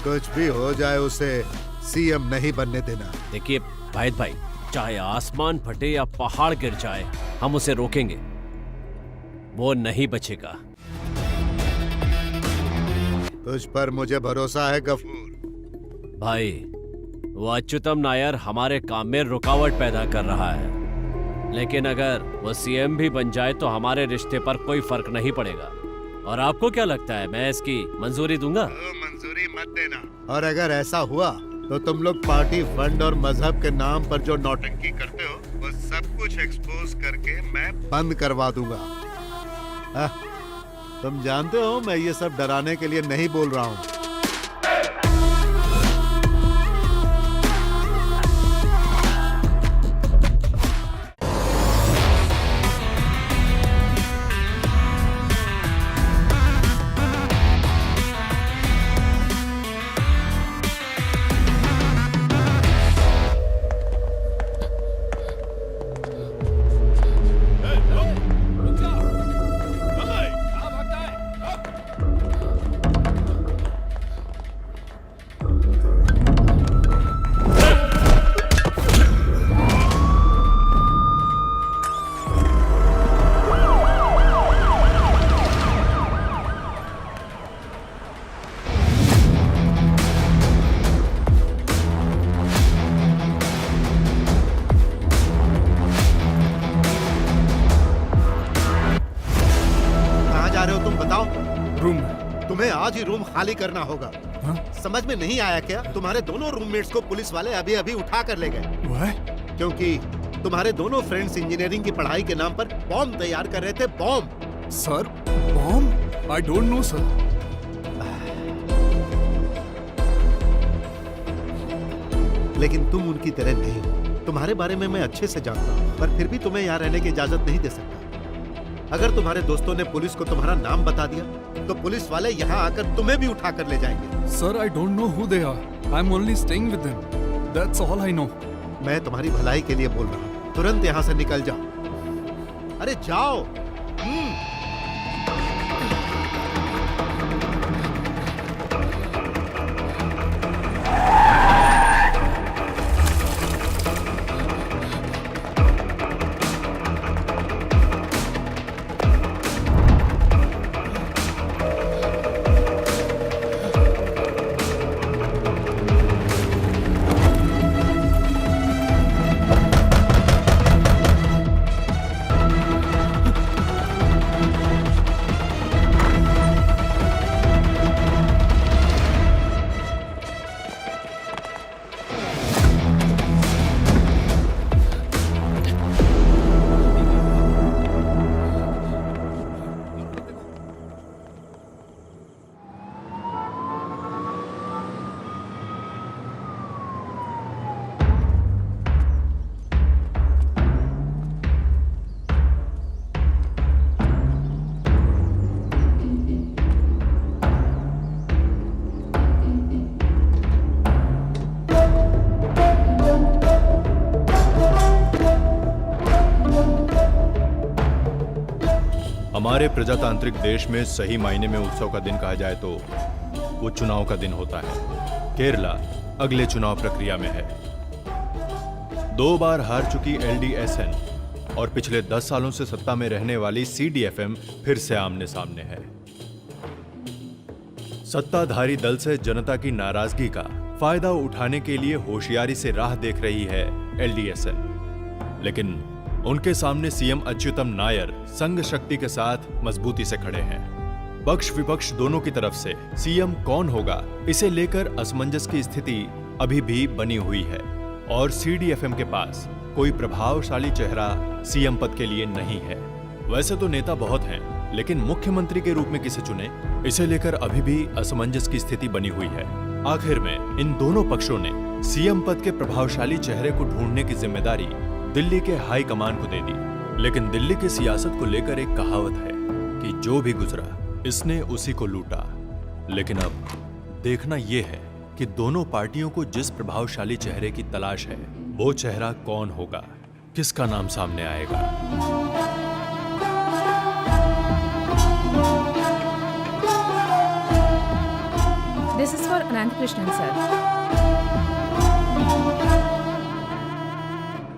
कुछ भी हो जाए उसे सीएम नहीं बनने देना। देखिए वाहिद भाई, चाहे आसमान फटे या पहाड़ गिर जाए, हम उसे रोकेंगे, वो नहीं बचेगा। तुझ पर मुझे भरोसा है गफूर। भाई, वो अच्युतम नायर हमारे काम में रुकावट पैदा कर रहा है, लेकिन अगर वो सीएम भी बन जाए तो हमारे रिश्ते पर कोई फर्क नहीं पड़ेगा। और आपको क्या लगता है, मैं इसकी मंजूरी दूंगा? मंजूरी मत देना। और अगर ऐसा हुआ तो तुम लोग पार्टी फंड और मजहब के नाम पर जो नौटंकी करते हो वो सब कुछ एक्सपोज करके मैं बंद करवा दूंगा। तुम जानते हो मैं ये सब डराने के लिए नहीं बोल रहा हूँ। तुम्हें आज ही रूम खाली करना होगा। समझ में नहीं आया क्या? तुम्हारे दोनों रूममेट्स को पुलिस वाले अभी अभी उठा कर ले गए, क्योंकि तुम्हारे दोनों फ्रेंड्स इंजीनियरिंग की पढ़ाई के नाम पर बॉम्ब तैयार कर रहे थे। Bomb sir, bomb? I don't no sir. लेकिन तुम उनकी तरह नहीं हो। तुम्हारे बारे में मैं अच्छे से जानता हूँ, पर फिर भी तुम्हें यहाँ रहने की इजाजत नहीं दे सकता। अगर तुम्हारे दोस्तों ने पुलिस को तुम्हारा नाम बता दिया तो पुलिस वाले यहाँ आकर तुम्हें भी उठा कर ले जाएंगे। Sir, I don't know who they are. I am only staying with them. That's all I know. मैं तुम्हारी भलाई के लिए बोल रहा हूँ, तुरंत यहाँ से निकल जाओ। अरे जाओ। हमारे प्रजातांत्रिक देश में सही मायने में उत्सव का दिन कहा जाए तो वो चुनाव का दिन होता है। केरला अगले चुनाव प्रक्रिया में है। 2 बार हार चुकी एलडीएसएन और पिछले 10 सालों से सत्ता में रहने वाली सीडीएफएम फिर से आमने सामने है। सत्ताधारी दल से जनता की नाराजगी का फायदा उठाने के लिए होशियारी से राह देख रही है एलडीएसएन, लेकिन उनके सामने सीएम अच्युतम नायर संघ शक्ति के साथ मजबूती से खड़े हैं। पक्ष विपक्ष दोनों की तरफ से सीएम कौन होगा, इसे लेकर असमंजस की स्थिति अभी भी बनी हुई है और सीडीएफएम के पास कोई प्रभावशाली चेहरा सीएम पद के लिए नहीं है। वैसे तो नेता बहुत हैं, लेकिन मुख्यमंत्री के रूप में किसे चुने, इसे लेकर अभी भी असमंजस की स्थिति बनी हुई है। आखिर में इन दोनों पक्षों ने सीएम पद के प्रभावशाली चेहरे को ढूंढने की जिम्मेदारी दिल्ली के हाई कमान को दे दी। लेकिन दिल्ली की सियासत को लेकर एक कहावत है कि जो भी गुजरा इसने उसी को लूटा। लेकिन अब देखना यह है कि दोनों पार्टियों को जिस प्रभावशाली चेहरे की तलाश है, वो चेहरा कौन होगा, किसका नाम सामने आएगा। This is for Ananthakrishnan, sir.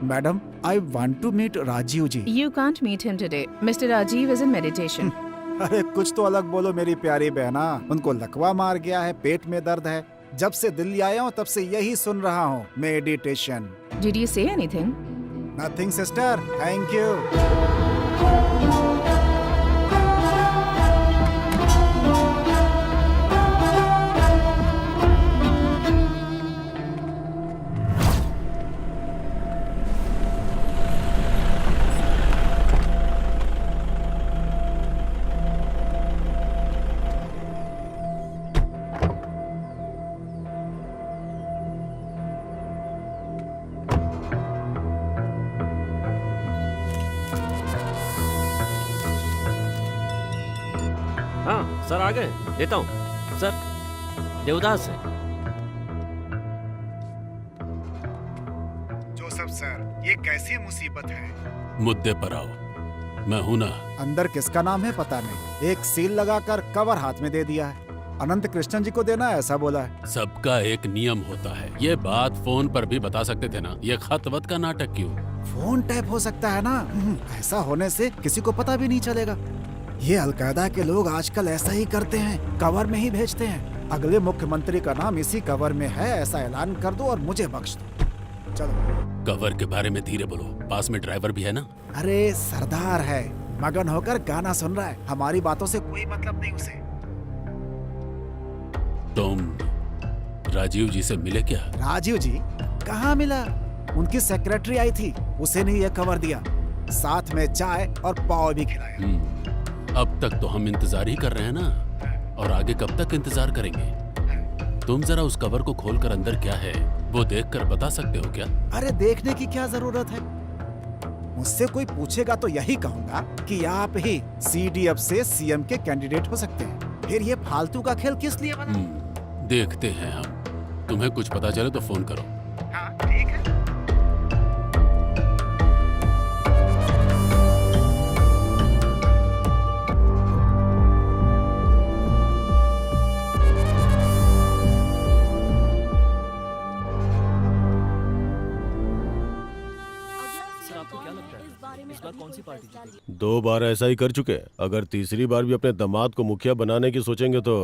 Madam, I want to meet Rajiv ji. You can't meet him today. Mr. Rajiv is in meditation. अरे कुछ तो अलग बोलो मेरी प्यारी बहना। उनको लकवा मार गया है, पेट में दर्द है। जब से दिल्ली आया हूँ तब से यही सुन रहा हूँ, meditation. Did you say anything? Nothing, sister. Thank you. हाँ सर, आ गए। देता हूँ सर, देवदास है। जोसेफ सर, ये कैसी मुसीबत है? मुद्दे पर आओ, मैं हूं ना। अंदर किसका नाम है पता नहीं। एक सील लगाकर कवर हाथ में दे दिया है। अनंत कृष्णन जी को देना है ऐसा बोला है। सबका एक नियम होता है। ये बात फोन पर भी बता सकते थे ना। ये खत वत का नाटक क्यों? फोन टैप हो सकता है ना। ऐसा होने से किसी को पता भी नहीं चलेगा। ये अलकायदा के लोग आजकल ऐसा ही करते हैं, कवर में ही भेजते हैं। अगले मुख्यमंत्री का नाम इसी कवर में है ऐसा ऐलान कर दो और मुझे बख्श दो। चलो। कवर के बारे में धीरे बोलो, पास में ड्राइवर भी है ना। अरे सरदार है, मगन होकर गाना सुन रहा है। हमारी बातों से कोई मतलब नहीं उसे। तुम राजीव जी से मिले क्या? राजीव जी कहाँ मिला? उनकी सेक्रेटरी आई थी, उसे नहीं ये कवर दिया, साथ में चाय और पाव भी खिलाया। अब तक तो हम इंतजार ही कर रहे हैं ना, और आगे कब तक इंतजार करेंगे? तुम जरा उस कवर को खोलकर अंदर क्या है वो देखकर बता सकते हो क्या? अरे देखने की क्या जरूरत है? मुझसे कोई पूछेगा तो यही कहूंगा कि आप ही CDF से CM के कैंडिडेट हो सकते हैं। फिर ये फालतू का खेल किस लिए बना? देखते हैं हम। तुम्हें कुछ पता चले तो फोन करो। हाँ ठीक है। दो बार ऐसा ही कर चुके हैं। अगर तीसरी बार भी अपने दामाद को मुखिया बनाने की सोचेंगे तो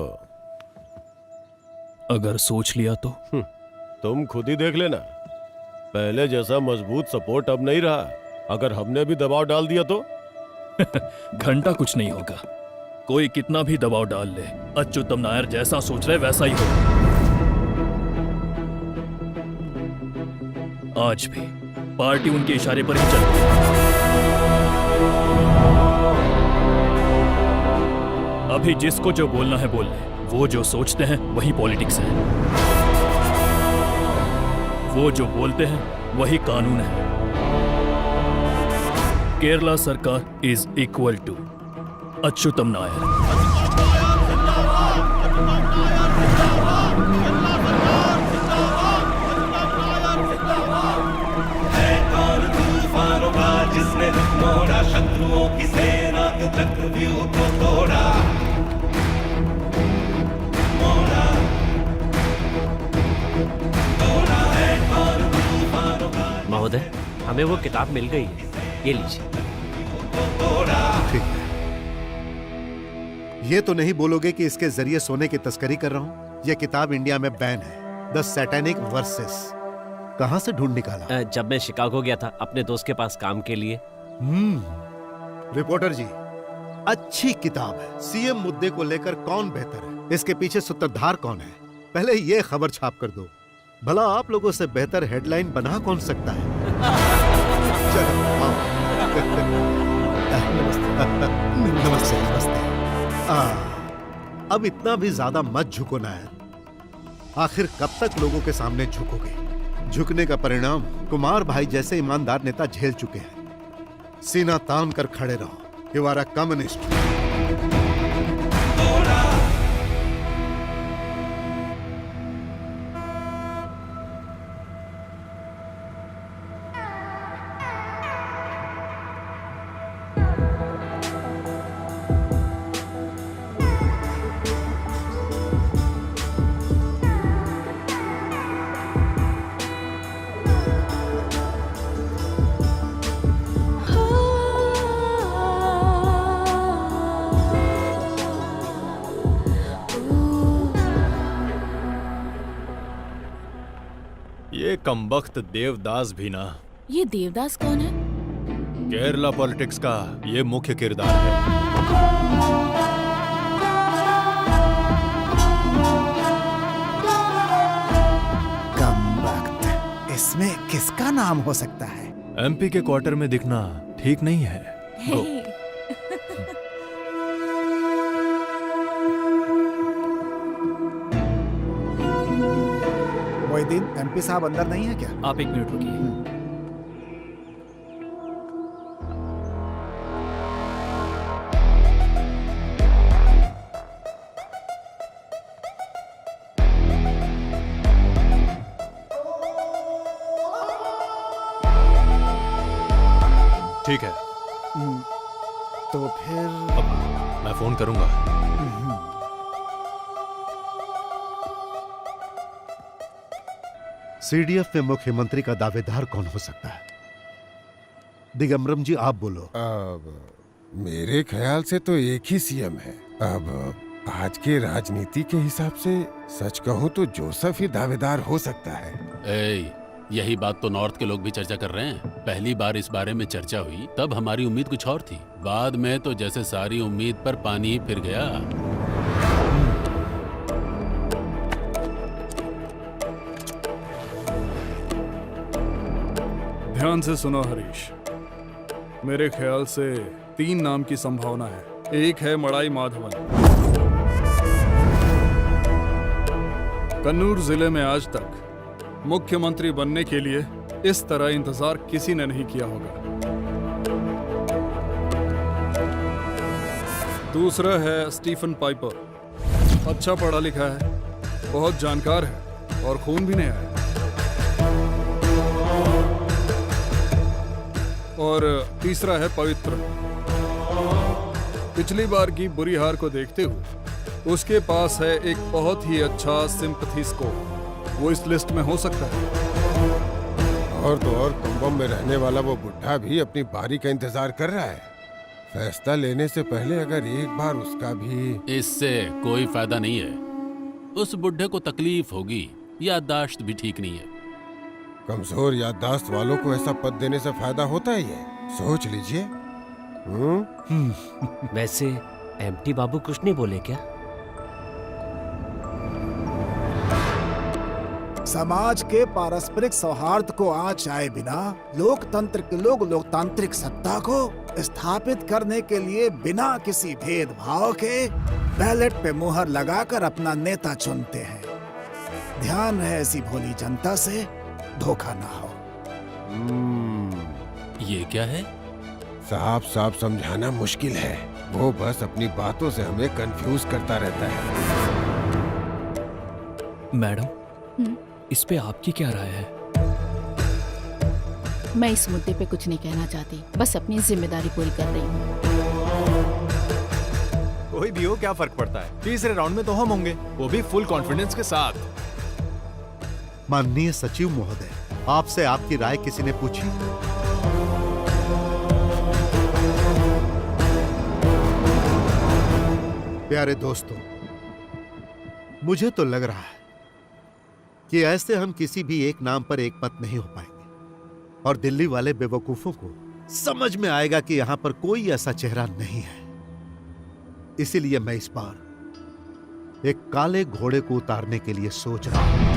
अगर सोच लिया तो तुम खुद ही देख लेना। पहले जैसा मजबूत सपोर्ट अब नहीं रहा। अगर हमने भी दबाव डाल दिया तो घंटा कुछ नहीं होगा। कोई कितना भी दबाव डाल ले, अच्युतम नायर जैसा सोच रहे वैसा ही होगा। आज भी पार्टी उनके इशारे पर ही चल रही है। अभी जिसको जो बोलना है बोल ले। वो जो सोचते हैं वही पॉलिटिक्स है। वो जो बोलते हैं वही कानून है। केरला सरकार is equal to Achyutam Nair. जिसने मोड़ा शत्रुओं की सेना के चक्रव्यूह को तोड़ा, मोड़ा तोड़ा है कौन तूफानों का। महोदय, हमें वो किताब मिल गई है, ये लीजिए। ठीक है। ये तो नहीं बोलोगे कि इसके जरिए सोने की तस्करी कर रहा हूं? यह किताब इंडिया में बैन है। The satanic versus. कहां से ढूंढ निकाला? जब मैं शिकागो गया था अपने दोस्त के पास काम के लिए। रिपोर्टर जी, अच्छी किताब है। सीएम मुद्दे को लेकर कौन बेहतर है, इसके पीछे सूत्रधार कौन है, पहले ये खबर छाप कर दो। भला आप लोगों से बेहतर हेडलाइन बना कौन सकता है? चलो आओ। नमस्ते नमस्ते। अब इतना भी ज्यादा मत झुको नायर। आखिर कब तक लोगों के सामने झुकोगे? झुकने का परिणाम कुमार भाई जैसे ईमानदार नेता झेल चुके हैं। सीना तान कर खड़े रहो। You are a communist. ये कमबख्त देवदास भी ना ये देवदास कौन है? केरला पॉलिटिक्स का ये मुख्य किरदार है। कम वक्त, इसमें किसका नाम हो सकता है? एमपी के क्वार्टर में दिखना ठीक नहीं है। गो। मोहिदीन, एमपी साहब अंदर नहीं है क्या? आप एक मिनट रुकिए। ठीक है, तो फिर अब मैं फोन करूंगा। सीडीएफ में मुख्यमंत्री का दावेदार कौन हो सकता है? दिगंबरम जी, आप बोलो। अब मेरे ख्याल से तो एक ही सीएम है। अब आज के राजनीति के हिसाब से सच कहूं तो जोसेफ ही दावेदार हो सकता है। यही बात तो नॉर्थ के लोग भी चर्चा कर रहे हैं। पहली बार इस बारे में चर्चा हुई तब हमारी उम्मीद कुछ और थी, बाद में तो जैसे सारी उम्मीद पर पानी ही फिर गया। ध्यान से सुनो हरीश, मेरे ख्याल से 3 नाम की संभावना है। एक है मड़ाई माधवन। कन्नूर जिले में आज तक मुख्यमंत्री बनने के लिए इस तरह इंतजार किसी ने नहीं किया होगा। दूसरा है स्टीफन पाइपर। अच्छा पढ़ा लिखा है, बहुत जानकार है और खून भी नया है। और तीसरा है पवित्र। पिछली बार की बुरी हार को देखते हुए उसके पास है एक बहुत ही अच्छा सिंपैथी स्कोर। वो इस लिस्ट में हो सकता है। और तो और कुंभम में रहने वाला वो बुढ़ा भी अपनी बारी का इंतजार कर रहा है। फैसला लेने से पहले अगर एक बार उसका भी। इससे कोई फायदा नहीं है। उस बुढ़े को तकलीफ होगी, याददाश्त भी ठीक नहीं है। कमजोर याददाश्त वालों को ऐसा पद देने से फायदा होता ही है, सोच लीजिए। वैसे एमटी बाबू कुछ नहीं बोले क्या? समाज के पारस्परिक सौहार्द को आंच आए बिना लोकतंत्र के लोग लोकतांत्रिक सत्ता को स्थापित करने के लिए बिना किसी भेदभाव के बैलेट पे मुहर लगाकर अपना नेता चुनते हैं। ध्यान रहे ऐसी भोली जनता से धोखा ना हो। ये क्या है? साफ साफ समझाना मुश्किल है, वो बस अपनी बातों से हमें कंफ्यूज करता रहता है। मैडम, इस पे आपकी क्या राय है? मैं इस मुद्दे पे कुछ नहीं कहना चाहती, बस अपनी जिम्मेदारी पूरी कर रही हूँ। कोई भी हो, क्या फर्क पड़ता है? तीसरे राउंड में तो हम होंगे, वो भी फुल कॉन्फिडेंस के साथ। माननीय सचिव महोदय, आपसे आपकी राय किसी ने पूछी? प्यारे दोस्तों, मुझे तो लग रहा है कि ऐसे हम किसी भी एक नाम पर एक मत नहीं हो पाएंगे और दिल्ली वाले बेवकूफों को समझ में आएगा कि यहां पर कोई ऐसा चेहरा नहीं है। इसीलिए मैं इस बार एक काले घोड़े को उतारने के लिए सोच रहा हूं।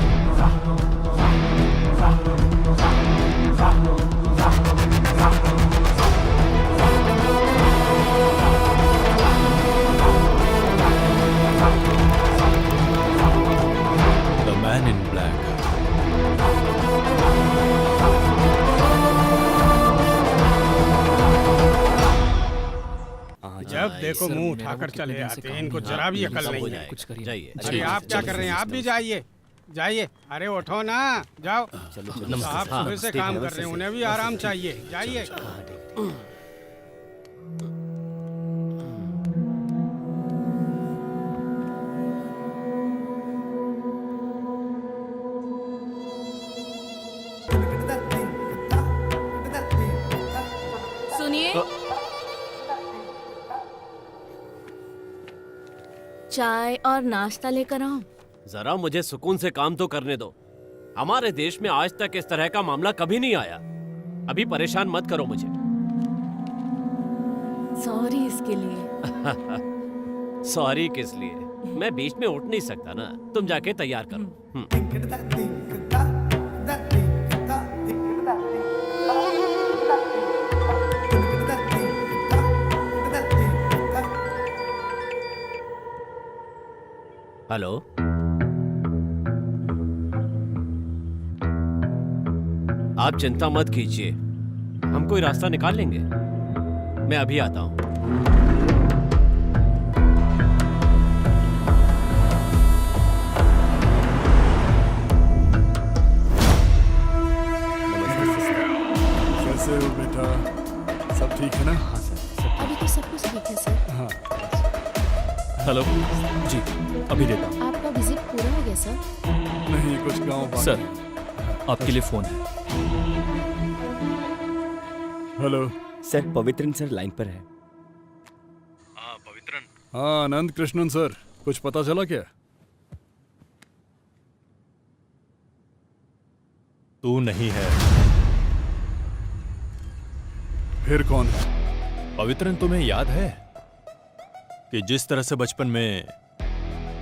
The man in black. जब देखो मुंह उठाकर चले आते हैं, इनको जरा भी अकल नहीं है। कुछ करिए। जाइए। अरे आप क्या कर रहे हैं? आप भी जाइए जाइए। अरे उठो ना, जाओ। आप सुबह से काम कर रहे हैं, उन्हें भी आराम चाहिए। जाइए। सुनिए, चाय और नाश्ता लेकर आओ। जरा मुझे सुकून से काम तो करने दो। हमारे देश में आज तक इस तरह का मामला कभी नहीं आया। अभी परेशान मत करो मुझे। सॉरी इसके लिए। सॉरी किस लिए? मैं बीच में उठ नहीं सकता ना। तुम जाके तैयार करो। हेलो, आप चिंता मत कीजिए, हम कोई रास्ता निकाल लेंगे। मैं अभी आता हूं। कैसे हो बेटा? सब ठीक है ना? अभी तो सब कुछ ठीक है सर। हाँ। हेलो जी, अभी देता हूँ। आपका विजिट पूरा हो गया सर? नहीं, कुछ गाँव बाकी सर, है। आपके लिए फोन है। Hello sir, Pavithran sir line पर है। हाँ पवित्रन। हाँ आनंद कृष्णन सर, कुछ पता चला क्या? तू नहीं है। फिर कौन है? पवित्रन, तुम्हें याद है कि जिस तरह से बचपन में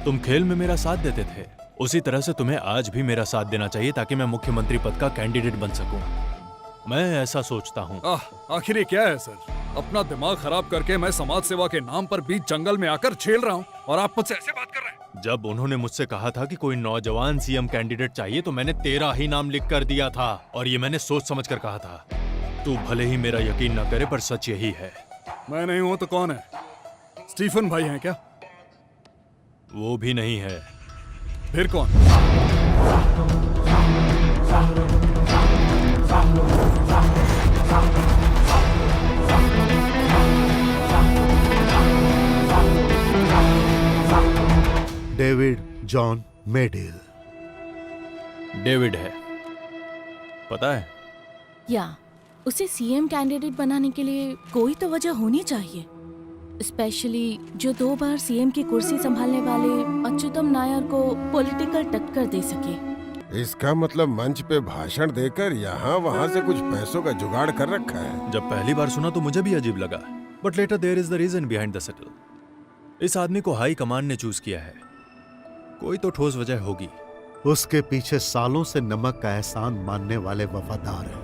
तुम खेल में मेरा साथ देते थे, उसी तरह से तुम्हें आज भी मेरा साथ देना चाहिए ताकि मैं मुख्यमंत्री पद का कैंडिडेट बन सकूं। मैं ऐसा सोचता हूं। आखिर ये क्या है सर? अपना दिमाग खराब करके मैं समाज सेवा के नाम पर बीच जंगल में आकर झेल रहा हूँ और आप मुझसे ऐसे बात कर रहे हैं? जब उन्होंने मुझसे कहा था कि कोई नौजवान सीएम कैंडिडेट चाहिए तो मैंने तेरा ही नाम लिख कर दिया था, और ये मैंने सोच समझ कर कहा था। तू भले ही मेरा यकीन न करे, पर सच यही है। मैं नहीं हूं तो कौन है? स्टीफन भाई हैं क्या? वो भी नहीं है। फिर कौन? David John medal. डेविड है, पता है? या उसे सीएम कैंडिडेट बनाने के लिए कोई तो वजह होनी चाहिए, स्पेशली जो 2 बार सीएम की कुर्सी संभालने वाले अच्युतम नायर को पॉलिटिकल टक्कर दे सके। इसका मतलब मंच पे भाषण देकर यहाँ वहाँ से कुछ पैसों का जुगाड़ कर रखा है। जब पहली बार सुना तो मुझे भी अजीब लगा, but later there is the reason behind the subtle. इस आदमी को हाई कमांड ने चूज किया है, कोई तो ठोस वजह होगी। उसके पीछे सालों से नमक का एहसान मानने वाले वफादार हैं,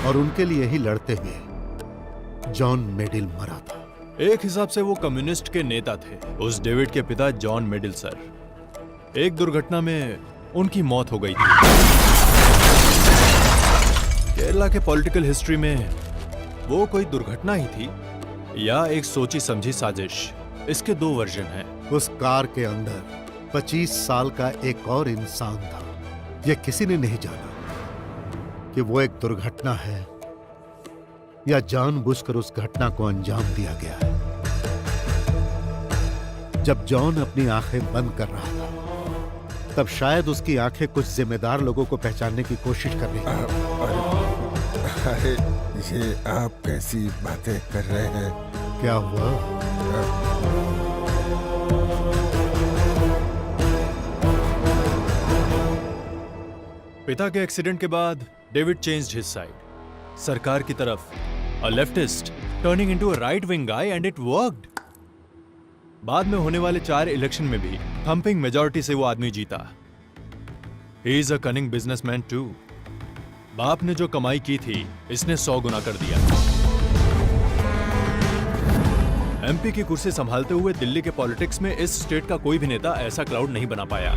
और उनके लिए ही लड़ते हुए जॉन मेडिल मरा था। एक हिसाब से वो कम्युनिस्ट के नेता थे। उस डेविड के पिता जॉन मेडिल सर, एक दुर्घटना में उनकी मौत हो गई थी। केरला के पॉलिटिकल हिस्ट्री में वो कोई दुर्घटना ही थी या एक सोची समझी साजिश, इसके 2 वर्जन हैं। उस कार के अंदर 25 साल का एक और इंसान था। यह किसी ने नहीं जाना कि वो एक दुर्घटना है या जानबूझकर उस घटना को अंजाम दिया गया है। जब जॉन अपनी आंखें बंद कर रहा था, तब शायद उसकी आंखें कुछ जिम्मेदार लोगों को पहचानने की कोशिश कर रही थी। अरे ये आप कैसी बातें कर रहे हैं? क्या हुआ? पिता के एक्सीडेंट के बाद डेविड चेंज्ड हिज साइड। सरकार की तरफ a leftist turning into a right wing guy and it worked. बाद में होने वाले 4 इलेक्शन में भी थम्पिंग मेजॉरिटी से वो आदमी जीता। He is a cunning businessman too. बाप ने जो कमाई की थी, इसने 100 गुना कर दिया। एमपी की कुर्सी संभालते हुए दिल्ली के पॉलिटिक्स में इस स्टेट का कोई भी नेता ऐसा क्राउड नहीं बना पाया।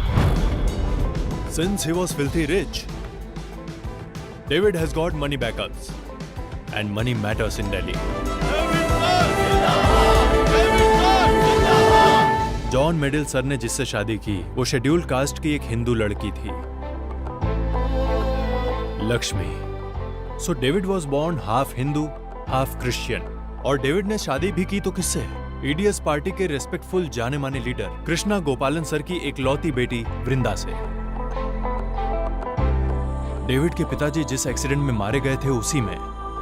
Since he was filthy rich, David has got money backups. And money matters in Delhi. John Medill sir ने जिससे शादी की, वो शेड्यूल्ड कास्ट की एक हिंदू लड़की थी, Lakshmi. So David was born half Hindu half Christian. और डेविड ने शादी भी की तो किससे? ईडीएस पार्टी के रेस्पेक्टफुल जाने माने लीडर कृष्णा गोपालन सर की एकलौती बेटी वृंदा से। डेविड के पिताजी जिस एक्सीडेंट में मारे गए थे, उसी में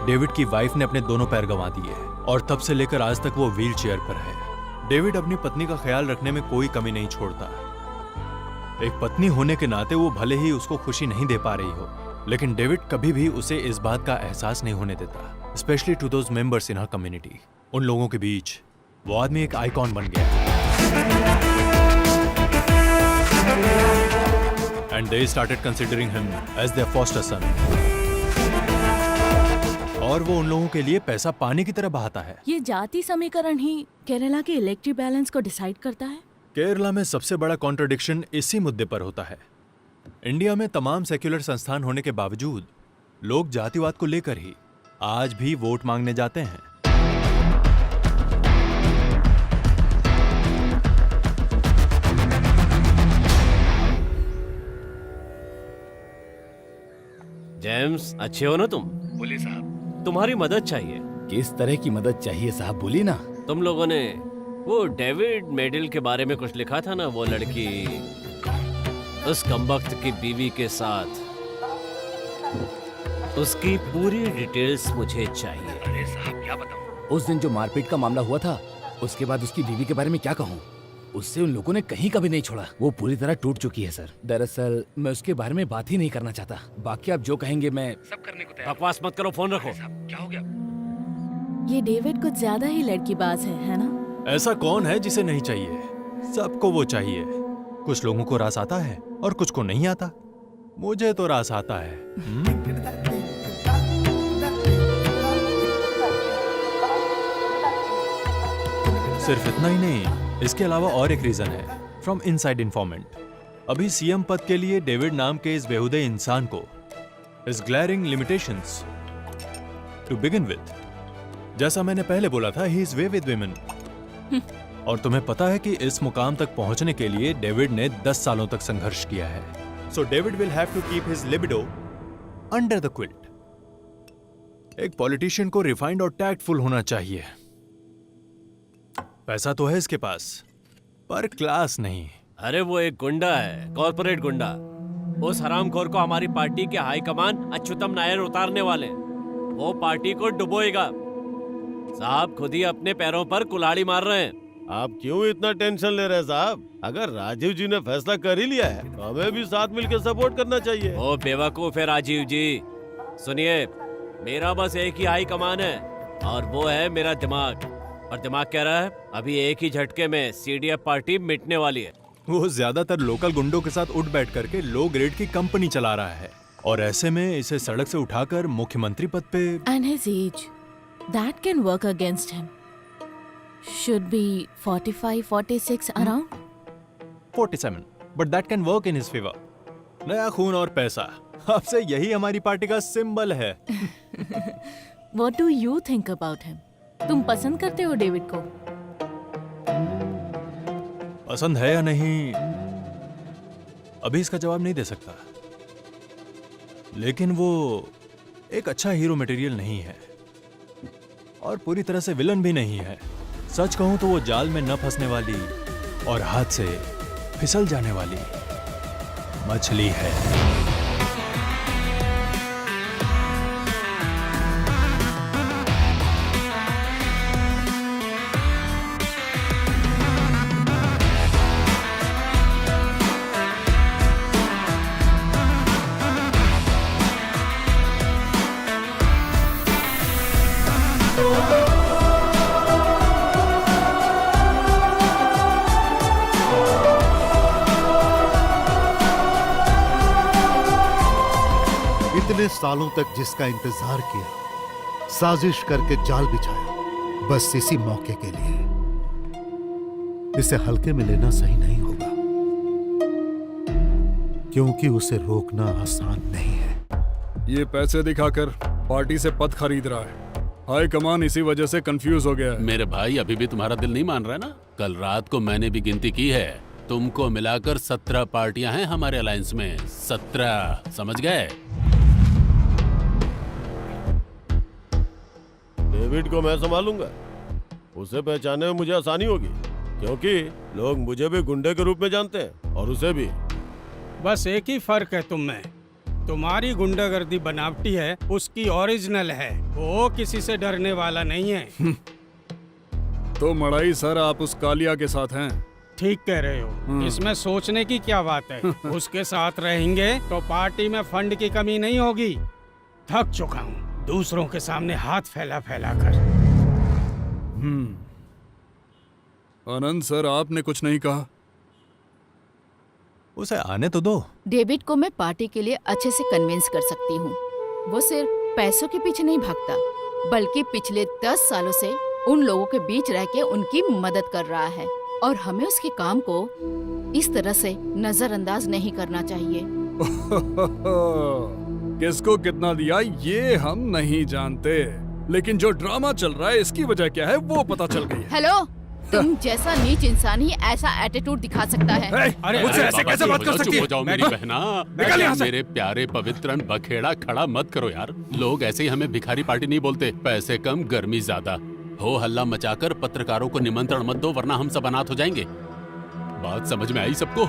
डेविड की वाइफ ने अपने दोनों पैर गंवा दिए, और तब से लेकर आज तक वो व्हील चेयर पर है। डेविड अपनी पत्नी का ख्याल रखने में कोई कमी नहीं छोड़ता। एक पत्नी होने के नाते वो भले ही उसको खुशी नहीं दे पा रही हो, लेकिन डेविड कभी भी उसे इस बात का एहसास नहीं होने देता, specially to those members in her community. उन लोगों के बीच वो आदमी एक आइकॉन बन गया and they started considering him as their foster son. और वो उन लोगों के लिए पैसा पानी की तरह बहाता है। ये जाति समीकरण ही केरला के इलेक्ट्रिक बैलेंस को डिसाइड करता है। केरला में सबसे बड़ा कॉन्ट्रडिक्शन इसी मुद्दे पर होता है। इंडिया में तमाम सेक्युलर संस्थान होने के बावजूद लोग जातिवाद को लेकर ही आज भी वोट मांगने जाते हैं। जेम्स, अच्छे हो ना तुम? बोलिए साहब। तुम्हारी मदद चाहिए। किस तरह की मदद चाहिए साहब, बोलिए ना। तुम लोगों ने वो डेविड मेडल के बारे में कुछ लिखा था ना, वो लड़की उस कमबख्त की बीवी के साथ, उसकी पूरी डिटेल्स मुझे चाहिए। अरे साहब क्या बताऊं, उस दिन जो मारपीट का मामला हुआ था, उसके बाद उसकी बीवी के बारे में क्या कहूं। उससे उन लोगों ने कहीं का भी नहीं छोड़ा। वो पूरी तरह टूट चुकी है सर। दरअसल मैं उसके बारे में बात ही नहीं करना चाहता। बाकी आप जो कहेंगे मैं सब करने को तैयार। बकवास मत करो, फोन रखो। क्या हो गया? ये डेविड कुछ ज्यादा ही लड़कीबाज है ना? ऐसा कौन है जिसे नहीं चाहिए? सबको वो चाहिए। कुछ लोगों को रास आता है और कुछ को नहीं आता। मुझे तो रास आता है। सिर्फ इतना ही नहीं, इसके अलावा और एक रीजन है फ्रॉम इनसाइड इन्फॉर्मेंट। अभी सीएम पद के लिए डेविड नाम के इस बेहुदे इंसान को इस glaring limitations to begin with. जैसा मैंने पहले बोला था, he is way with women. और तुम्हें पता है कि इस मुकाम तक पहुंचने के लिए डेविड ने 10 सालों तक संघर्ष किया है। So David will have to keep his libido under the quilt. एक पॉलिटिशियन को रिफाइंड और टैक्टफुल होना चाहिए। पैसा तो है इसके पास, पर क्लास नहीं। अरे वो एक गुंडा है, कॉर्पोरेट गुंडा। उस हरामखोर को हमारी पार्टी के हाईकमान अच्युतम नायर उतारने वाले। वो पार्टी को डुबोएगा। साहब खुद ही अपने पैरों पर कुल्हाड़ी मार रहे हैं। आप क्यों इतना टेंशन ले रहे हैं साहब? अगर राजीव जी ने फैसला कर ही लिया है तो हमें भी साथ मिलकर सपोर्ट करना चाहिए। ओ बेवकूफ है राजीव जी। सुनिए, मेरा बस एक ही हाई कमान है और वो है मेरा दिमाग। और दिमाग कह रहा है अभी एक ही झटके में सीडीएफ पार्टी मिटने वाली है। वो ज्यादातर लोकल गुंडों के साथ उठ बैठ करके लो ग्रेड की कंपनी चला रहा है और ऐसे में इसे सड़क से उठाकर मुख्यमंत्री पद पे। And his age, that can work against him. Should be 45, 46 around? 47, but that can work in his favor. नया खून और पैसा, आपसे यही हमारी पार्टी का सिंबल है। What do you think about him? तुम पसंद करते हो डेविड को? पसंद है या नहीं, अभी इसका जवाब नहीं दे सकता। लेकिन वो एक अच्छा हीरो मटेरियल नहीं है और पूरी तरह से विलन भी नहीं है। सच कहूं तो वो जाल में न फंसने वाली और हाथ से फिसल जाने वाली मछली है। इतने सालों तक जिसका इंतजार किया, साजिश करके जाल बिछाया, बस इसी मौके के लिए। इसे हल्के में लेना सही नहीं होगा, क्योंकि उसे रोकना आसान नहीं है। ये पैसे दिखाकर पार्टी से पद खरीद रहा है। हाई कमान इसी वजह से कंफ्यूज हो गया है। मेरे भाई अभी भी तुम्हारा दिल नहीं मान रहा है ना? कल रात को मैंने भी गिनती की है, तुमको मिलाकर 17 पार्टियां हैं हमारे अलायंस में। 17, समझ गए? डेविड को मैं संभालूंगा। उसे पहचानने में मुझे आसानी होगी, क्योंकि लोग मुझे भी गुंडे के रूप में जानते हैं और उसे भी। बस एक ही फर्क है तुम में, तुम्हारी गुंडागर्दी बनावटी है, उसकी ओरिजिनल है। वो किसी से डरने वाला नहीं है। तो मड़ाई सर, आप उस कालिया के साथ हैं? ठीक कह रहे हो, इसमें सोचने की क्या बात है। उसके साथ रहेंगे तो पार्टी में फंड की कमी नहीं होगी। थक चुका हूँ दूसरों के सामने हाथ फैला फैला कर। आनंद सर, आपने कुछ नहीं कहा। उसे आने तो दो। डेविड को मैं पार्टी के लिए अच्छे से कन्विंस कर सकती हूँ। वो सिर्फ पैसों के पीछे नहीं भागता, बल्कि पिछले 10 सालों से उन लोगों के बीच रह के उनकी मदद कर रहा है, और हमें उसके काम को इस तरह से नजरअंदाज नहीं करना चाहिए। किसको कितना दिया ये हम नहीं जानते, लेकिन जो ड्रामा चल रहा है इसकी वजह क्या है वो पता चल गई है। हेलो, तुम जैसा नीच इंसान ही ऐसा एटीट्यूड दिखा सकता है। अरे मुझसे ऐसे कैसे बात कर सकती है? हो जाओ मेरी बहना। निकल यहाँ से। मेरे प्यारे पवित्र बखेड़ा खड़ा मत करो यार। लोग ऐसे ही हमें भिखारी पार्टी नहीं बोलते। पैसे कम गर्मी ज्यादा। हो हल्ला मचाकर पत्रकारों को निमंत्रण मत दो, वरना हम सब अनाथ हो जाएंगे। बात समझ में आई सबको?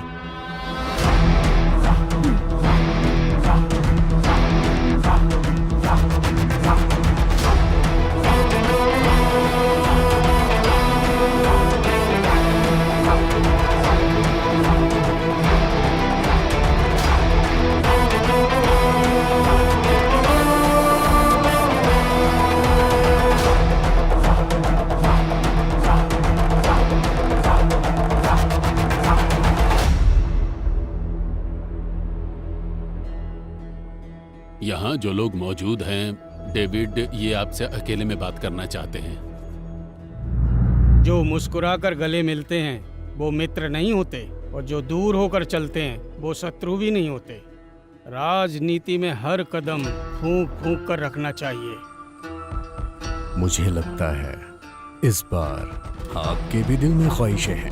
यहाँ जो लोग मौजूद हैं, डेविड ये आपसे अकेले में बात करना चाहते हैं। जो मुस्कुराकर गले मिलते हैं वो मित्र नहीं होते, और जो दूर होकर चलते हैं वो शत्रु भी नहीं होते। राजनीति में हर कदम फूंक फूंक कर रखना चाहिए। मुझे लगता है इस बार आपके भी दिल में ख्वाहिशें हैं।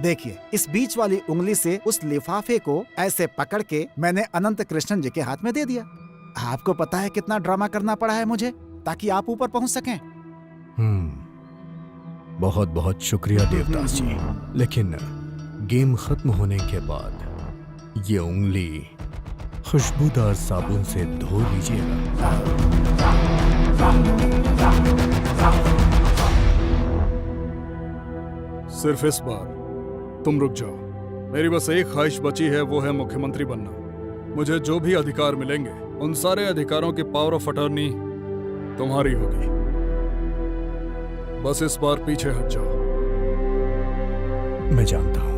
देखिए, इस बीच वाली उंगली से उस लिफाफे को ऐसे पकड़ के मैंने अनंत कृष्णन जी के हाथ में दे दिया। आपको पता है कितना ड्रामा करना पड़ा है मुझे, ताकि आप ऊपर पहुंच सकें। बहुत बहुत शुक्रिया देवदास जी, लेकिन गेम खत्म होने के बाद ये उंगली खुशबूदार साबुन से धो लीजिएगा। सिर्फ इस बार तुम रुक जाओ। मेरी बस एक ख्वाहिश बची है, वो है मुख्यमंत्री बनना। मुझे जो भी अधिकार मिलेंगे उन सारे अधिकारों की पावर ऑफ अटॉर्नी तुम्हारी होगी। बस इस बार पीछे हट जाओ। मैं जानता हूं,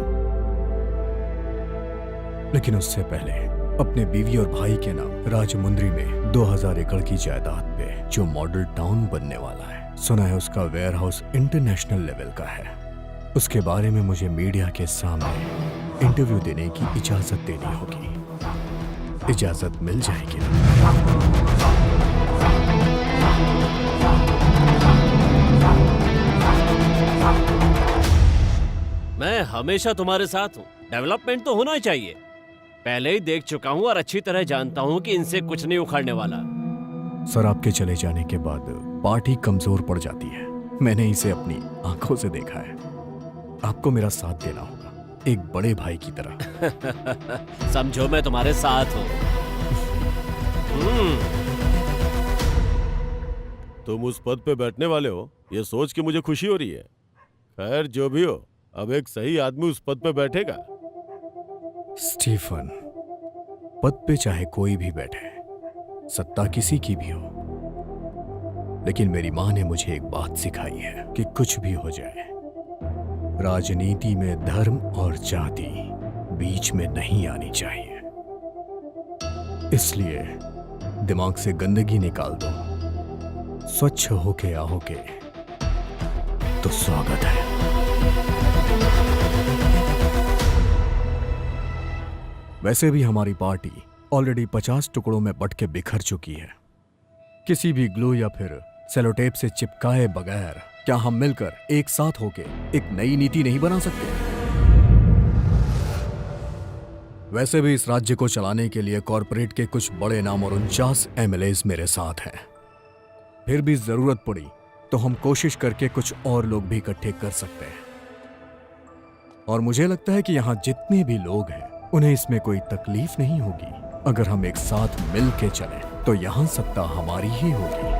लेकिन उससे पहले अपने बीवी और भाई के नाम राजमुंद्री में 2000 एकड़ की जायदाद पे जो मॉडल टाउन बनने वाला है, सुना है उसका वेयर हाउस इंटरनेशनल लेवल का है। उसके बारे में मुझे मीडिया के सामने इंटरव्यू देने की इजाजत देनी होगी। इजाजत मिल जाएगी ना? मैं हमेशा तुम्हारे साथ हूँ। डेवलपमेंट तो होना चाहिए। पहले ही देख चुका हूँ और अच्छी तरह जानता हूँ कि इनसे कुछ नहीं उखाड़ने वाला। सर, आपके चले जाने के बाद पार्टी कमजोर पड़ जाती है। मैंने इसे अपनी आंखों से देखा है। आपको मेरा साथ देना होगा, एक बड़े भाई की तरह। समझो मैं तुम्हारे साथ हूँ। तुम उस पद पे बैठने वाले हो, ये सोच के मुझे खुशी हो रही है। खैर जो भी हो, अब एक सही आदमी उस पद पे बैठेगा। स्टीफन, पद पे चाहे कोई भी बैठे, सत्ता किसी की भी हो, लेकिन मेरी माँ ने मुझे एक बात सिखाई है कि कुछ भी हो जाए, राजनीति में धर्म और जाति बीच में नहीं आनी चाहिए। इसलिए दिमाग से गंदगी निकाल दो, स्वच्छ होके आओगे तो स्वागत है। वैसे भी हमारी पार्टी ऑलरेडी 50 टुकड़ों में बट के बिखर चुकी है। किसी भी ग्लू या फिर सेलोटेप से चिपकाए बगैर क्या हम मिलकर एक साथ होके एक नई नीति नहीं बना सकते? वैसे भी इस राज्य को चलाने के लिए कॉरपोरेट के कुछ बड़े नाम और 49 एमएलएज मेरे साथ हैं। फिर भी जरूरत पड़ी तो हम कोशिश करके कुछ और लोग भी इकट्ठे कर सकते हैं। और मुझे लगता है कि यहां जितने भी लोग हैं उन्हें इसमें कोई तकलीफ नहीं होगी अगर हम एक साथ मिल के चलें। तो यहाँ सत्ता हमारी ही होगी।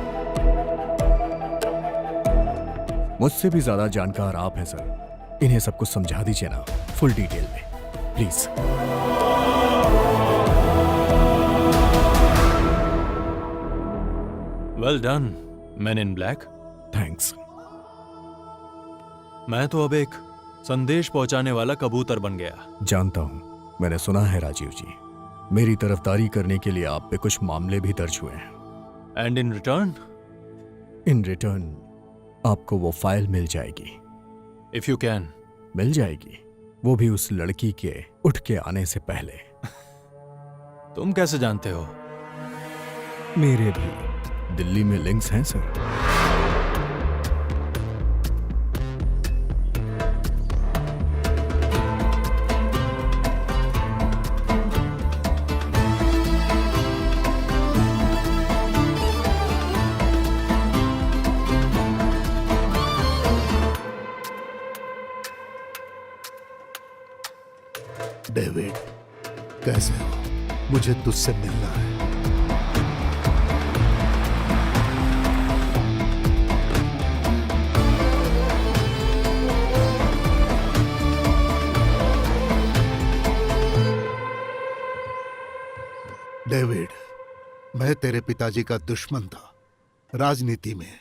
मुझसे भी ज्यादा जानकार आप हैं सर। इन्हें सब कुछ समझा दीजिए ना, फुल डिटेल में please. Well done man in black. Thanks. मैं तो अब एक संदेश पहुंचाने वाला कबूतर बन गया। जानता हूं, मैंने सुना है राजीव जी, मेरी तरफदारी करने के लिए आप पे कुछ मामले भी दर्ज हुए हैं। And in return? In return आपको वो फाइल मिल जाएगी। If you can. मिल जाएगी, वो भी उस लड़की के उठ के आने से पहले। तुम कैसे जानते हो? मेरे भी दिल्ली में लिंक्स हैं सर। डेविड, कैसे हो? मुझे तुझसे मिलना है। डेविड, मैं तेरे पिताजी का दुश्मन था, राजनीति में,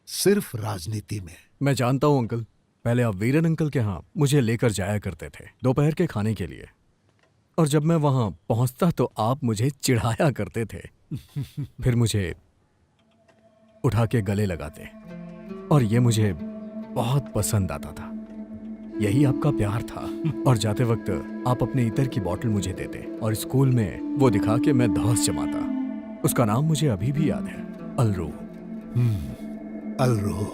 सिर्फ राजनीति में। मैं जानता हूं अंकल, पहले आप वीरन अंकल के यहाँ मुझे लेकर जाया करते थे दोपहर के खाने के लिए, और जब मैं वहां पहुंचता तो आप मुझे चिढ़ाया करते थे। फिर मुझे उठा के गले लगाते, और ये मुझे बहुत पसंद आता था। यही आपका प्यार था। और जाते वक्त आप अपने इतर की बोतल मुझे देते, और स्कूल में वो दिखा के मैं धौंस जमाता। उसका नाम मुझे अभी भी याद है, अलरू। अलरू,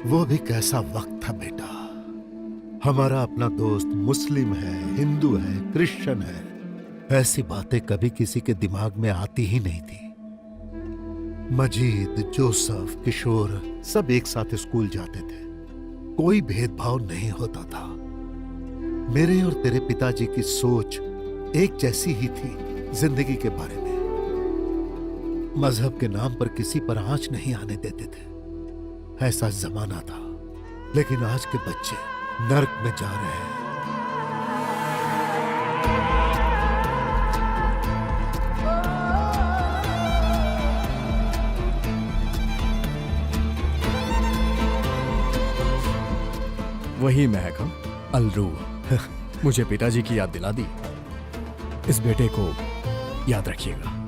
वो भी कैसा वक्त था बेटा। हमारा अपना दोस्त मुस्लिम है, हिंदू है, क्रिश्चियन है, ऐसी बातें कभी किसी के दिमाग में आती ही नहीं थी। मजीद, जोसेफ, किशोर सब एक साथ स्कूल जाते थे, कोई भेदभाव नहीं होता था। मेरे और तेरे पिताजी की सोच एक जैसी ही थी जिंदगी के बारे में। मजहब के नाम पर किसी पर आंच नहीं आने देते थे, ऐसा जमाना था। लेकिन आज के बच्चे नर्क में जा रहे हैं। वही महक, अलरू। मुझे पिताजी की याद दिला दी। इस बेटे को याद रखिएगा।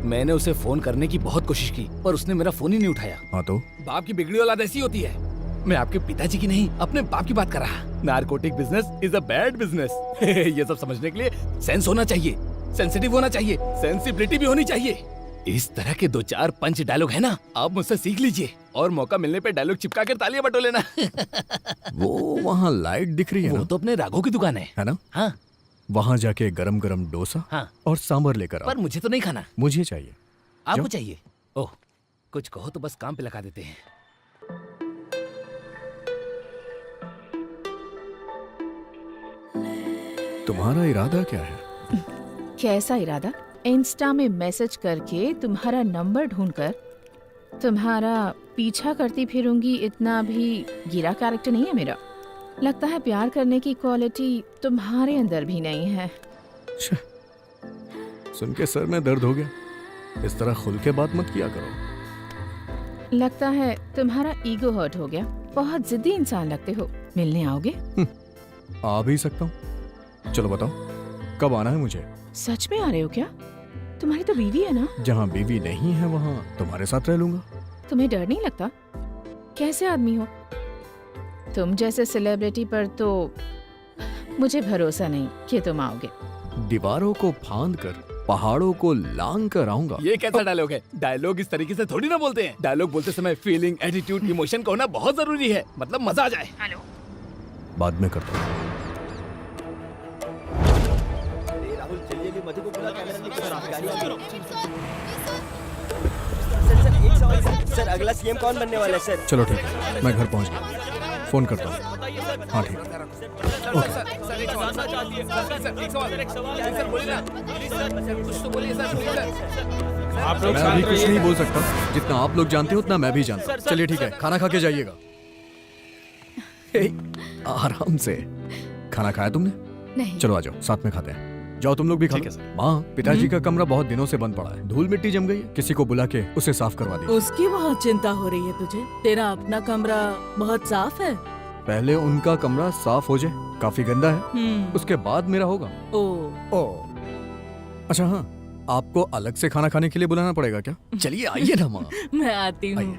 मैंने उसे फोन करने की बहुत कोशिश की, पर उसने मेरा फोन ही नहीं उठाया। हाँ तो? बाप की बिगड़ी औलाद ऐसी होती है। मैं आपके पिताजी की नहीं, अपने बाप की बात कर रहा। Narcotic business is a bad business. ये सब समझने के लिए सेंस होना चाहिए, सेंसिटिव होना चाहिए, सेंसिबिलिटी भी होनी चाहिए। इस तरह के 2-4 पंच डायलॉग है ना, आप मुझसे सीख लीजिए, और मौका मिलने पे डायलॉग चिपका कर तालियां बटो लेना। वो वहाँ लाइट दिख रही है वो तो अपने राघव की दुकान है ना? हाँ। वहाँ जाके गरम गरम डोसा हाँ। और सांभर लेकर आओ। पर मुझे तो नहीं खाना। मुझे चाहिए। आपको चाहिए? ओह, कुछ कहो तो बस काम पे लगा देते हैं। तुम्हारा इरादा क्या है? कैसा इरादा? इंस्टा में मैसेज करके तुम्हारा नंबर ढूंढकर तुम्हारा पीछा करती फिरूंगी, इतना भी गिरा कैरेक्टर नहीं है मेरा। लगता है प्यार करने की क्वालिटी तुम्हारे अंदर भी नहीं है। सुन के सर में दर्द हो गया। इस तरह खुल के बात मत किया करो। लगता है तुम्हारा ईगो हर्ट हो गया। बहुत जिद्दी इंसान लगते हो। मिलने आओगे? आ भी सकता हूँ। चलो बताओ, कब आना है मुझे? सच में आ रहे हो क्या? तुम्हारी तो बीवी है ना? जहाँ बीवी नहीं है वहाँ तुम्हारे साथ रह लूंगा। तुम्हें डर नहीं लगता? कैसे आदमी हो तुम? जैसे सेलिब्रिटी पर तो मुझे भरोसा नहीं कि तुम आओगे। दीवारों को फांद कर पहाड़ों को लांग कर आऊंगा। ये कैसा डायलॉग है? डायलॉग इस तरीके से थोड़ी ना बोलते हैं। डायलॉग बोलते समय फीलिंग, एटीट्यूड, इमोशन का होना बहुत जरूरी है। मतलब मजा आ जाए। हेलो, बाद में करता हूँ। सर अगला सीएम कौन बनने वाला है सर? चलो ठीक है, मैं घर पहुंच गया। फोन करता हूँ। हाँ ठीक है। आप लोग मैं अभी कुछ नहीं बोल सकता। जितना आप लोग जानते हो उतना मैं भी जानता हूँ। चलिए ठीक है, खाना खा के जाइएगा। आराम से। खाना खाया तुमने? नहीं। चलो आ जाओ, साथ में खाते हैं। जाओ तुम लोग भी खा लो। माँ, पिताजी का कमरा बहुत दिनों से बंद पड़ा है। धूल मिट्टी जम गई है। किसी को बुला के उसे साफ करवा दीजिए। उसकी बहुत चिंता हो रही है तुझे। तेरा अपना कमरा बहुत साफ है। पहले उनका कमरा साफ हो जाए, काफी गंदा है। उसके बाद मेरा होगा। ओ। अच्छा हाँ, आपको अलग से खाना खाने के लिए बुलाना पड़ेगा क्या? चलिए आइए ना माँ। मैं आती हूँ।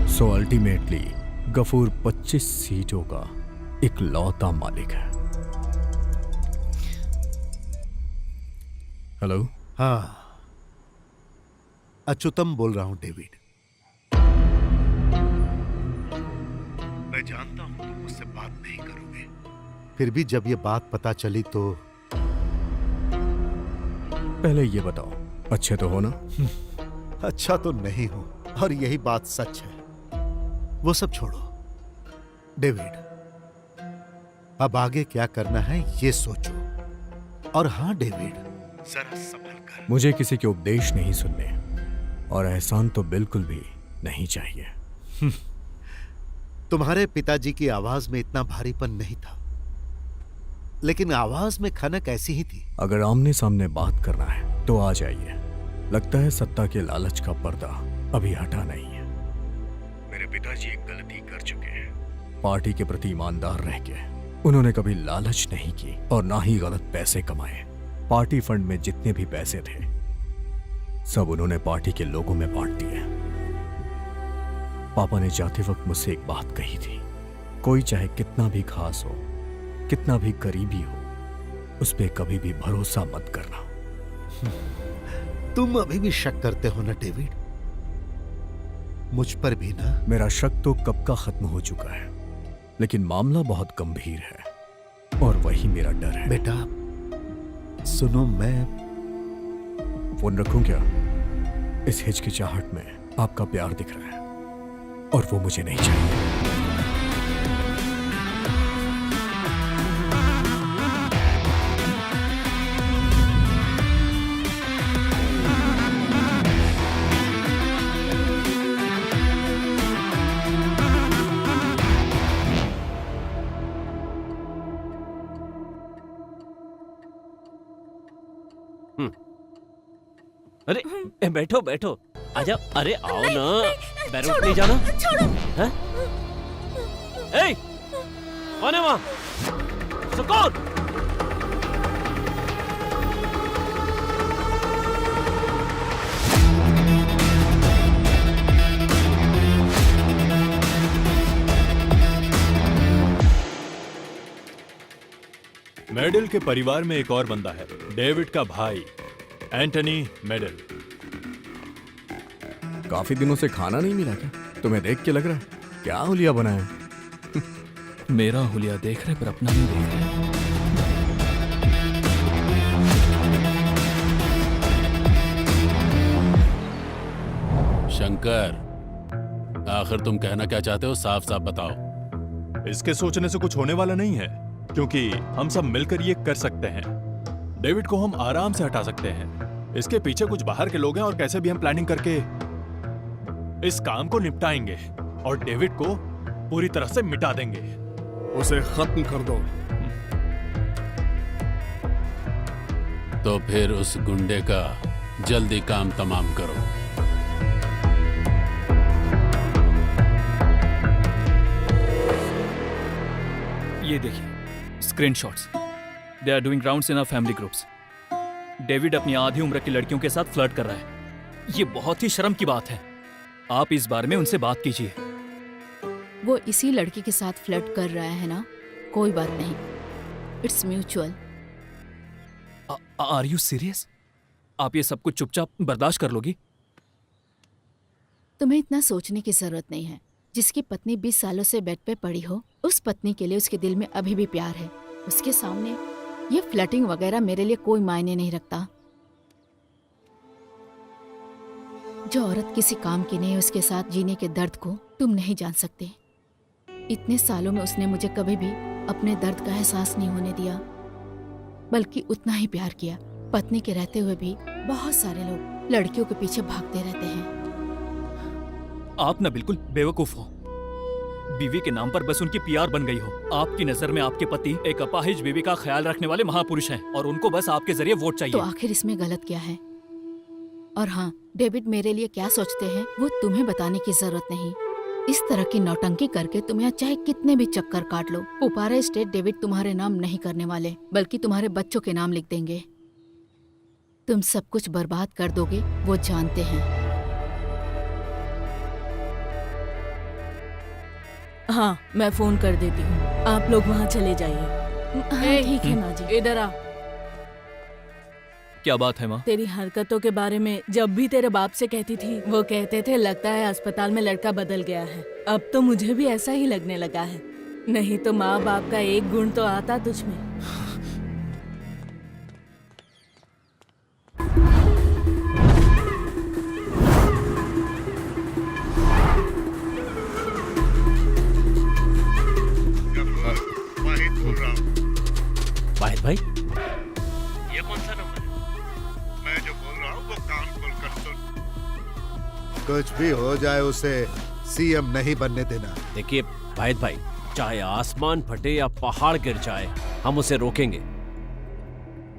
सो अल्टीमेटली गफूर 25 सीटों का इकलौता मालिक है। हेलो। हाँ, अच्युतम बोल रहा हूं डेविड। मैं जानता हूं तुम मुझसे बात नहीं करोगे, फिर भी जब ये बात पता चली तो पहले ये बताओ, अच्छे तो हो ना? अच्छा तो नहीं हो, और यही बात सच है। वो सब छोड़ो डेविड, अब आगे क्या करना है ये सोचो। और हाँ डेविड, जरा संभल कर। मुझे किसी के उपदेश नहीं सुनने, और एहसान तो बिल्कुल भी नहीं चाहिए। तुम्हारे पिताजी की आवाज में इतना भारीपन नहीं था, लेकिन आवाज में खनक ऐसी ही थी। अगर आमने सामने बात करना है तो आ जाइए। लगता है सत्ता के लालच का पर्दा अभी हटा नहीं है। मेरे पिताजी एक गलती कर चुके हैं। पार्टी के प्रति ईमानदार रह के उन्होंने कभी लालच नहीं की और ना ही गलत पैसे कमाए। पार्टी फंड में जितने भी पैसे थे सब उन्होंने पार्टी के लोगों में बांट दिए। पापा ने जाते वक्त मुझसे एक बात कही थी, कोई चाहे कितना भी खास हो, कितना भी करीबी हो, उस पे कभी भी भरोसा मत करना। तुम अभी भी शक करते हो ना डेविड? मुझ पर भी ना? मेरा शक तो कब का खत्म हो चुका है, लेकिन मामला बहुत गंभीर है और वही मेरा डर है। बेटा सुनो, मैं फोन रखूं क्या? इस हिचकिचाहट में आपका प्यार दिख रहा है और वो मुझे नहीं चाहिए। अरे बैठो बैठो, आ जाओ। अरे आओ ना, बैरूट नहीं जाना? हैं? ए, कौन है वहाँ? सुकून। मेडल के परिवार में एक और बंदा है, डेविड का भाई एंटनी मेडल। काफी दिनों से खाना नहीं मिला क्या? तुम्हें देख के लग रहा है क्या हुलिया बनाया है? मेरा हुलिया देख रहे पर अपना नहीं देख रहे। शंकर, आखिर तुम कहना क्या चाहते हो? साफ साफ बताओ। इसके सोचने से कुछ होने वाला नहीं है, क्योंकि हम सब मिलकर ये कर सकते हैं। डेविड को हम आराम से हटा सकते हैं। इसके पीछे कुछ बाहर के लोग हैं और कैसे भी हम प्लानिंग करके इस काम को निपटाएंगे और डेविड को पूरी तरह से मिटा देंगे। उसे खत्म कर दो। तो फिर उस गुंडे का जल्दी काम तमाम करो। ये देखिए screenshots. They are doing rounds in our family groups. David अपनी आधी उम्र की लड़कियों के साथ फ्लर्ट कर रहा है। ये बहुत ही शर्म की बात है। आप इस बारे में उनसे बात कीजिए। वो इसी लड़की के साथ फ्लर्ट कर रहा है ना? कोई बात नहीं, it's mutual. Are you serious? आप ये सब कुछ चुपचाप बर्दाश्त कर लोगी? तुम्हें इतना सोचने की जरूरत नहीं है। जिसकी पत्नी 20 सालों से बेड पे पड़ी हो, उस पत्नी के लिए उसके दिल में अभी भी प्यार है। उसके सामने ये फ्लर्टिंग वगैरह मेरे लिए कोई मायने नहीं रखता। जो औरत किसी काम की नहीं है, उसके साथ जीने के दर्द को तुम नहीं जान सकते। इतने सालों में उसने मुझे कभी भी अपने दर्द का एहसास नहीं होने दिया, बल्कि उतना ही प्यार किया। पत्नी के रहते हुए भी बहुत सारे लोग लड़कियों के पीछे भागते रहते हैं। आप ना बिल्कुल बेवकूफ हो। बीवी के नाम पर बस उनकी पीआर बन गई हो। आपकी नजर में आपके पति एक अपाहिज बीवी का ख्याल रखने वाले महापुरुष हैं और उनको बस आपके जरिए वोट चाहिए। तो आखिर इसमें गलत क्या है? और हाँ, डेविड मेरे लिए क्या सोचते हैं वो तुम्हें बताने की जरूरत नहीं। इस तरह की नौटंकी करके तुम यहाँ चाहे कितने भी चक्कर काट लो, पुपारा स्टेट डेविड तुम्हारे नाम नहीं करने वाले, बल्कि तुम्हारे बच्चों के नाम लिख देंगे। तुम सब कुछ बर्बाद कर दोगे, वो जानते हैं। हाँ, मैं फोन कर देती हूँ। आप लोग वहाँ चले जाइए। ठीक है माँ जी। इधर आ। क्या बात है माँ? तेरी हरकतों के बारे में जब भी तेरे बाप से कहती थी, वो कहते थे लगता है अस्पताल में लड़का बदल गया है। अब तो मुझे भी ऐसा ही लगने लगा है। नहीं तो माँ बाप का एक गुण तो आता तुझ में। वाहिद भाई, ये कौन सा नंबर है? मैं जो बोल रहा हूँ वो कान खोलकर सुन। कुछ भी हो जाए उसे सीएम नहीं बनने देना। देखिए वाहिद भाई, चाहे आसमान फटे या पहाड़ गिर जाए, हम उसे रोकेंगे।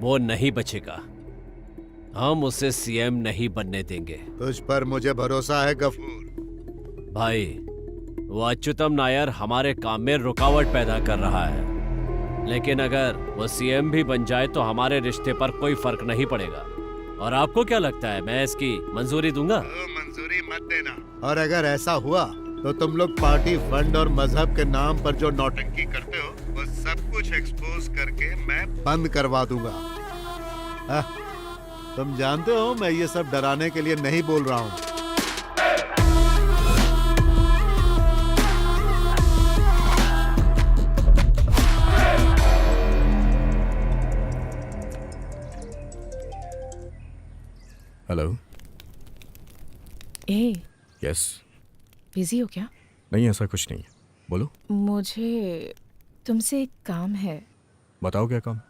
वो नहीं बचेगा। हम उसे सीएम नहीं बनने देंगे। तुझ पर मुझे भरोसा है गफूर। भाई, वो अच्युतम नायर हमारे काम में रुकावट पैदा कर रहा है, लेकिन अगर वो सीएम भी बन जाए तो हमारे रिश्ते पर कोई फर्क नहीं पड़ेगा। और आपको क्या लगता है मैं इसकी मंजूरी दूंगा? मंजूरी मत देना। और अगर ऐसा हुआ तो तुम लोग पार्टी फंड और मजहब के नाम पर जो नौटंकी करते हो, वो सब कुछ एक्सपोज करके मैं बंद करवा दूंगा। तुम जानते हो मैं ये सब डराने के लिए नहीं बोल रहा हूँ। हेलो। ए, यस। बिजी हो क्या? नहीं, ऐसा कुछ नहीं है, बोलो। मुझे तुमसे एक काम है। बताओ क्या काम?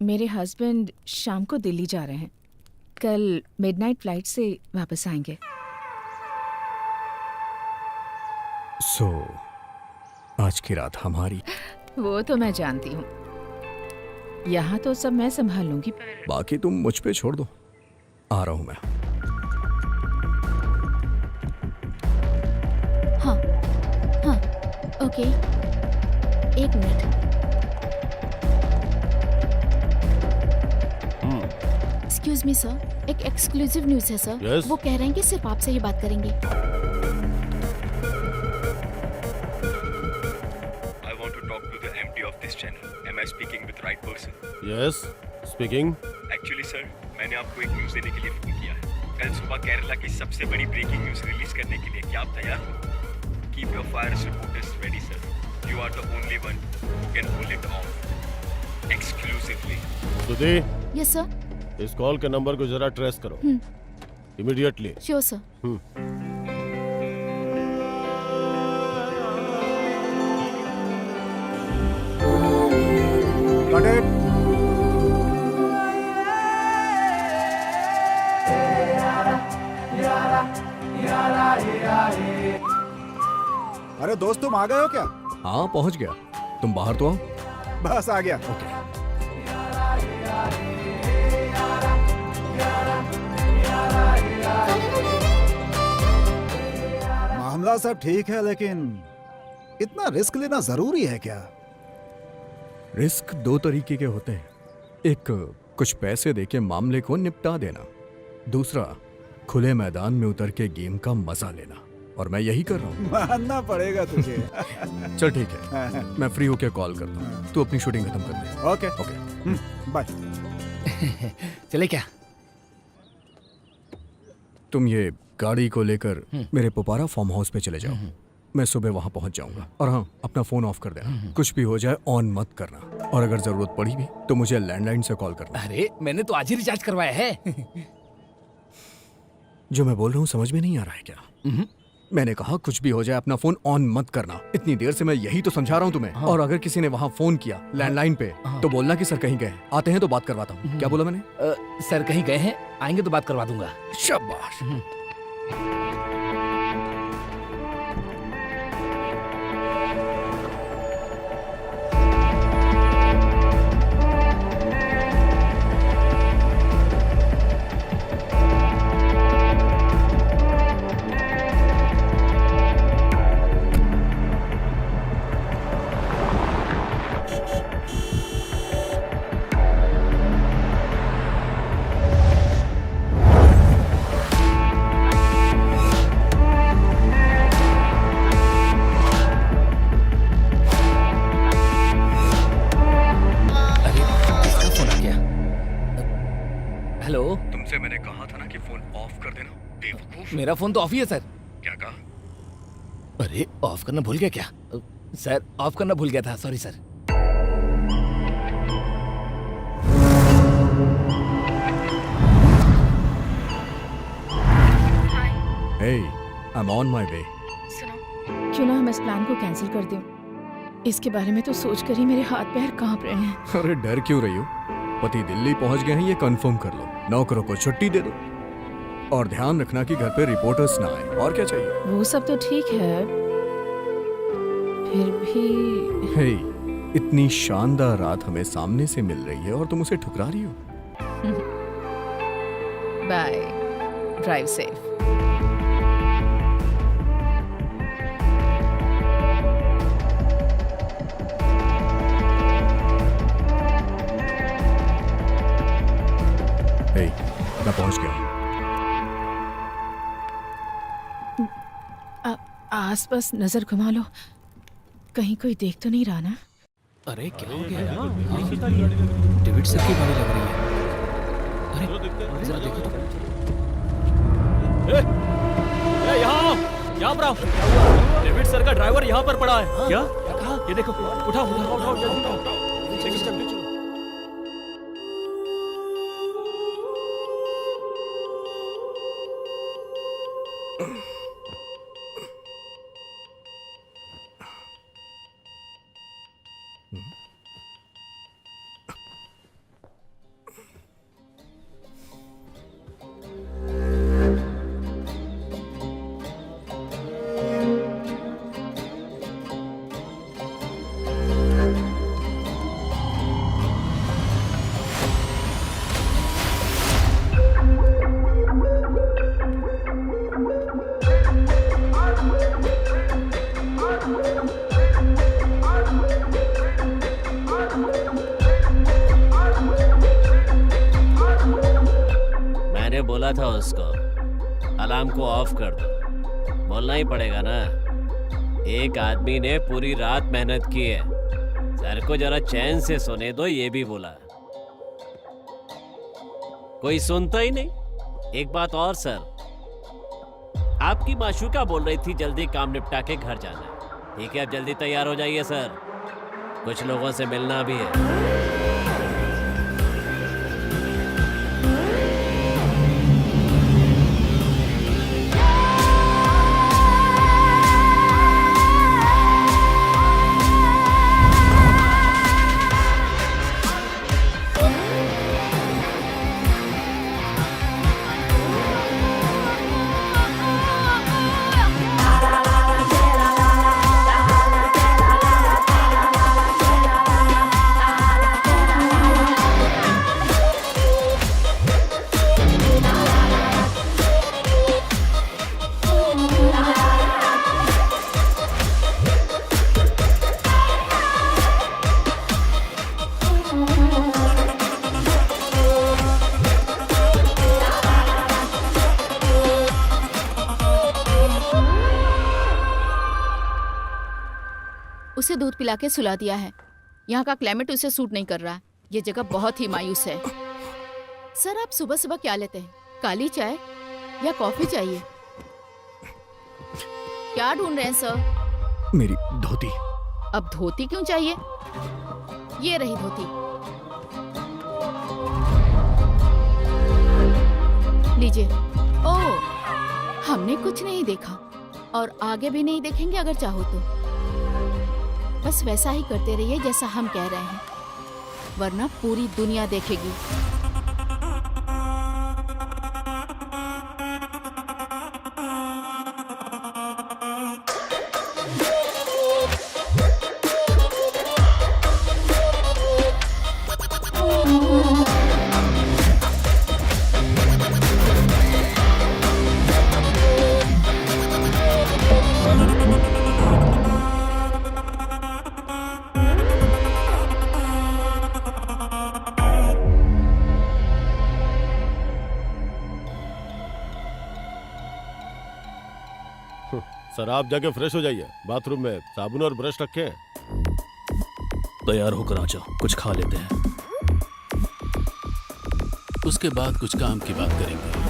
मेरे हस्बैंड शाम को दिल्ली जा रहे हैं। कल मिडनाइट फ्लाइट से वापस आएंगे। सो आज की रात हमारी। वो तो मैं जानती हूँ। यहाँ तो सब मैं संभाल लूंगी। बाकी तुम मुझ पे छोड़ दो, आ रहा हूँ मैं। हाँ हाँ, ओके, एक मिनट। एक्सक्यूज मी सर, एक एक्सक्लूसिव न्यूज है सर। Yes? वो कह रहे हैं कि सिर्फ आपसे ही बात करेंगे। I want to talk to the MD of this channel. Am I speaking with right person? Yes, speaking. Actually sir, मैंने आपको एक न्यूज़ देने के लिए फोन किया है। कल सुबह केरला की सबसे बड़ी ब्रेकिंग न्यूज रिलीज करने के लिए क्या आप तैयार हो? Keep your fire reporters ready sir. You are the only one who can pull it off exclusively. Sudhi, yes sir. इस कॉल के नंबर को जरा ट्रेस करो इमीडिएटली. Sure sir. अरे दोस्त, तुम आ गए हो क्या? हाँ, पहुंच गया. तुम बाहर तो आओ. बस आ गया. ओके. मामला सब ठीक है, लेकिन इतना रिस्क लेना जरूरी है क्या? रिस्क दो तरीके के होते हैं. एक, कुछ पैसे देके मामले को निपटा देना. दूसरा, खुले मैदान में उतर के गेम का मजा लेना. और मैं यही कर रहा हूँ. मानना पड़ेगा तुझे. चल ठीक है, मैं फ्री होके कॉल करता हूँ. तू अपनी शूटिंग खत्म कर दे. Okay okay, bye. चले क्या? तुम ये गाड़ी को लेकर मेरे पोपारा फार्म हाउस पे चले जाओ. मैं सुबह वहां पहुंच जाऊंगा. और हाँ, अपना फोन ऑफ कर देना. कुछ भी हो जाए ऑन मत करना. और अगर जरूरत पड़ी भी तो मुझे लैंडलाइन से कॉल करना. अरे मैंने तो आज ही रिचार्ज करवाया है. जो मैं बोल रहा हूँ समझ में नहीं आ रहा है क्या? मैंने कहा कुछ भी हो जाए अपना फोन ऑन मत करना. इतनी देर से मैं यही तो समझा रहा हूँ तुम्हें. और अगर किसी ने वहाँ फोन किया लैंडलाइन पे तो बोलना कि सर कहीं गए. आते हैं तो बात करवाता हूँ. क्या बोला मैंने? सर कहीं गए हैं, आएंगे तो बात करवा दूंगा. शाबाश. तुमसे मैंने कहा था ना कि फोन ऑफ कर देना, बेवकूफ. मेरा फोन तो ऑफ ही है सर. क्या कहा? अरे ऑफ करना भूल गया क्या? सर ऑफ करना भूल गया था, sorry sir. Hey, I'm on my way. सुनो, क्यों ना हम इस प्लान को कैंसिल कर दें? इसके बारे में तो सोचकर ही मेरे हाथ पैर कांप रहे हैं. अरे डर क्यों रही हो? पति दिल्ली पहुंच गए हैं, ये कंफर्म कर लो. नौकरों को छुट्टी दे दो. और ध्यान रखना कि घर पे रिपोर्टर्स ना आए. और क्या चाहिए? वो सब तो ठीक है, फिर भी. हे, इतनी शानदार रात हमें सामने से मिल रही है और तुम उसे ठुकरा रही हो. बाय. Drive safe. हे, मैं पहुंच गया. आसपास नजर घुमा लो, कहीं कोई देख तो नहीं रहा ना? अरे क्या हो गया? डेविड सर की गाड़ी लग रही है. अरे जरा देखो तो. यहाँ पर आओ. डेविड सर का ड्राइवर यहाँ पर पड़ा है. क्या? ये देखो. उठाओ उठाओ उठाओ जल्दी उठाओ. बोला था उसको अलार्म को ऑफ कर दो. बोलना ही पड़ेगा ना. एक आदमी ने पूरी रात मेहनत की है. सर को जरा चैन से सोने दो, ये भी बोला. कोई सुनता ही नहीं. एक बात और सर, आपकी माशूका बोल रही थी जल्दी काम निपटा के घर जाना है। ठीक है, अब जल्दी तैयार हो जाइए सर, कुछ लोगों से मिलना भी है। उसे दूध पिला के सुला दिया है। यहाँ का क्लाइमेट उसे सूट नहीं कर रहा। ये जगह बहुत ही मायूस है। सर, आप सुबह सुबह क्या लेते हैं? काली चाय या कॉफी चाहिए? क्या ढूंढ रहे हैं सर? मेरी धोती। अब धोती क्यों चाहिए? ये रही धोती, लीजिए। ओह, हमने कुछ नहीं देखा और आगे भी नहीं देखेंगे अगर चाहो तो। बस वैसा ही करते रहिए जैसा हम कह रहे हैं, वरना पूरी दुनिया देखेगी। सर, आप जाके फ्रेश हो जाइए। बाथरूम में साबुन और ब्रश रखे हैं। तैयार होकर आ जाओ, कुछ खा लेते हैं। उसके बाद कुछ काम की बात करेंगे।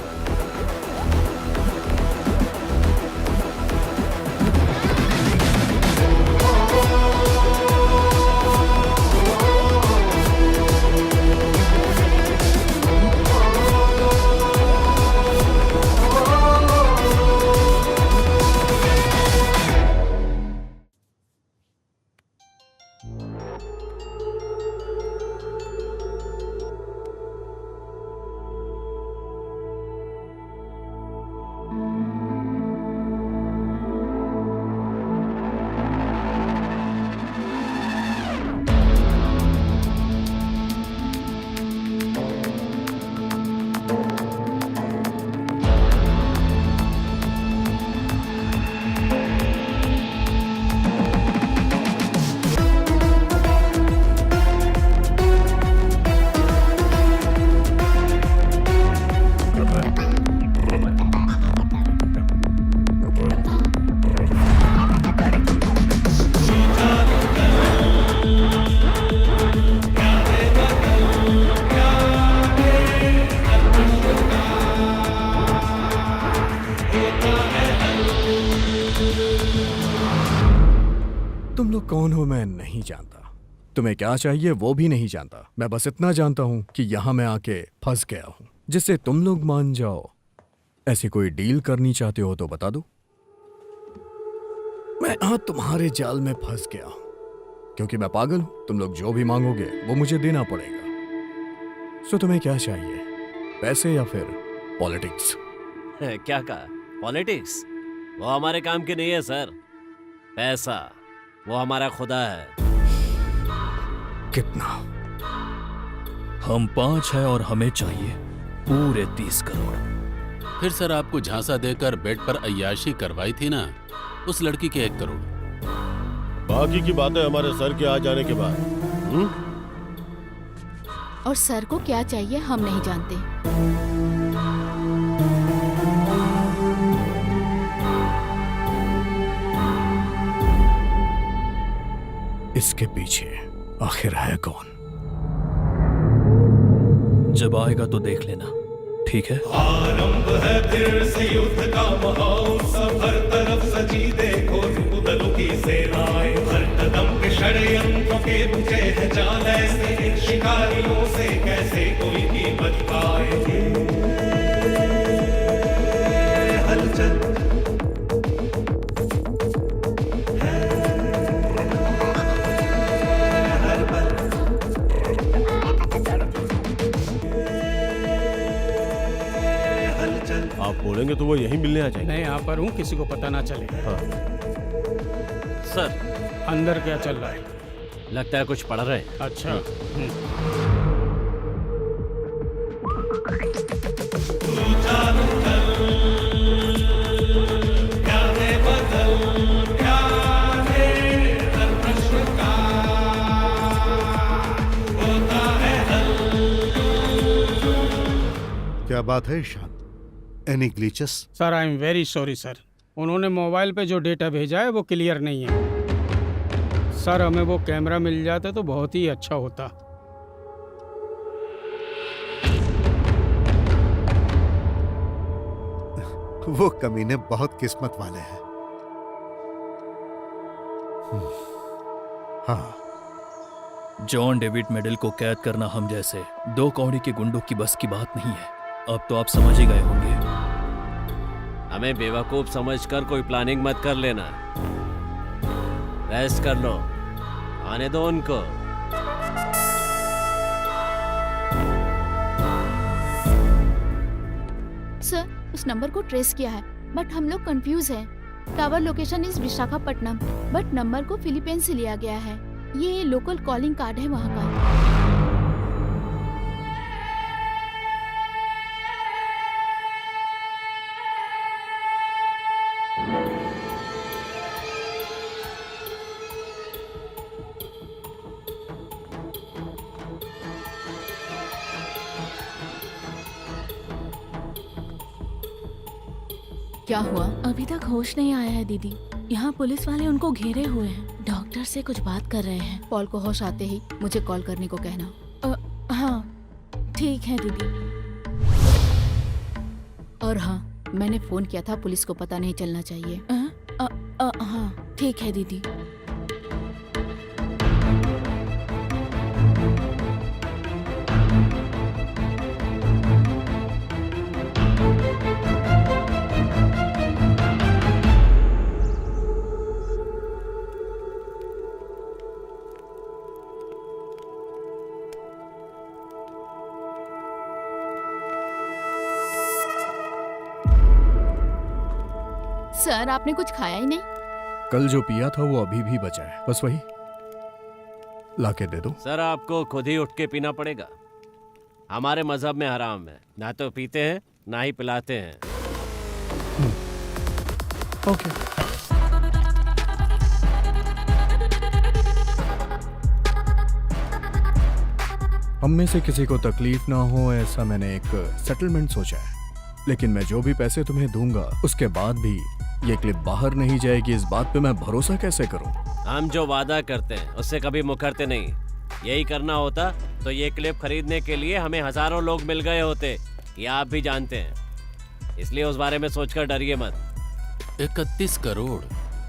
तुम लोग कौन हो मैं नहीं जानता, तुम्हें क्या चाहिए वो भी नहीं जानता। मैं बस इतना जानता हूं कि यहां मैं आके फंस गया हूं, जिससे तुम लोग मान जाओ। ऐसी कोई डील करनी चाहते हो तो बता दो। मैं यहां तुम्हारे जाल में फंस गया हूं क्योंकि मैं पागल हूं। तुम लोग जो भी मांगोगे वो मुझे देना पड़ेगा। सो तुम्हें क्या चाहिए, पैसे या फिर पॉलिटिक्स? क्या कहा? पॉलिटिक्स? वो हमारे काम की नहीं है सर। पैसा वो हमारा खुदा है। कितना? हम 5 है और हमें चाहिए पूरे 30 करोड़। फिर सर, आपको झांसा देकर बेड पर अय्याशी करवाई थी ना उस लड़की के 1 करोड़। बाकी की बातें हमारे सर के आ जाने के बाद। और सर को क्या चाहिए हम नहीं जानते। इसके पीछे आखिर है कौन? जब आएगा तो देख लेना, ठीक है। आरंभ है फिर से युद्ध का महोत्सव, हर तरफ सजी देखो रुदलों की सेनाएं, हर कदम पे षड्यंत्रों के बुझे हैं जाल ऐसे, इन शिकारियों से कैसे कोई भी बच पाए। हलचल आप बोलेंगे तो वो यहीं मिलने आ जाएंगे। मैं यहाँ पर हूँ, किसी को पता ना चले। हाँ। सर अंदर क्या चल रहा है? लगता है कुछ पढ़ रहे हैं। अच्छा। क्या बात है Ishaan? Any glitches? Sir I am very sorry sir, उन्होंने मोबाइल पे जो डेटा भेजा है वो क्लियर नहीं है। सर हमें वो कैमरा मिल जाता तो बहुत ही अच्छा होता। वो कमीने बहुत किस्मत वाले हैं। हाँ, जॉन डेविड मेडल को कैद करना हम जैसे दो कौड़ी के गुंडों की बस की बात नहीं है। अब तो आप समझ ही गए होंगे। हमें बेवकूफ समझकर कोई प्लानिंग मत कर लेना। रेस्ट कर लो, आने दो उनको। सर उस नंबर को ट्रेस किया है, बट हम लोग कंफ्यूज हैं। Tower location is Visakhapatnam, but number को फिलीपींस से लिया गया है। ये लोकल कॉलिंग कार्ड है वहाँ का। क्या हुआ? अभी तक होश नहीं आया है दीदी। यहाँ पुलिस वाले उनको घेरे हुए हैं, डॉक्टर से कुछ बात कर रहे हैं। पॉल को होश आते ही मुझे कॉल करने को कहना। हाँ ठीक है दीदी। और हाँ, मैंने फोन किया था, पुलिस को पता नहीं चलना चाहिए। हाँ ठीक है दीदी। सर आपने कुछ खाया ही नहीं? कल जो पिया था वो अभी भी बचा है, बस वही लाके दे दो। सर आपको खुद ही उठ के पीना पड़ेगा। हमारे मजहब में हराम है, ना तो पीते हैं ना ही पिलाते हैं। ओके। हम में से किसी को तकलीफ ना हो ऐसा मैंने एक सेटलमेंट सोचा है, लेकिन मैं जो भी पैसे तुम्हें दूंगा उसके बाद भी ये क्लिप बाहर नहीं जाएगी, इस बात पे मैं भरोसा कैसे करूं? हम जो वादा करते हैं उससे कभी मुकरते नहीं। यही करना होता तो ये क्लिप खरीदने के लिए हमें हजारों लोग मिल गए होते, ये आप भी जानते हैं। इसलिए उस बारे में सोचकर डरिए मत। 31 करोड़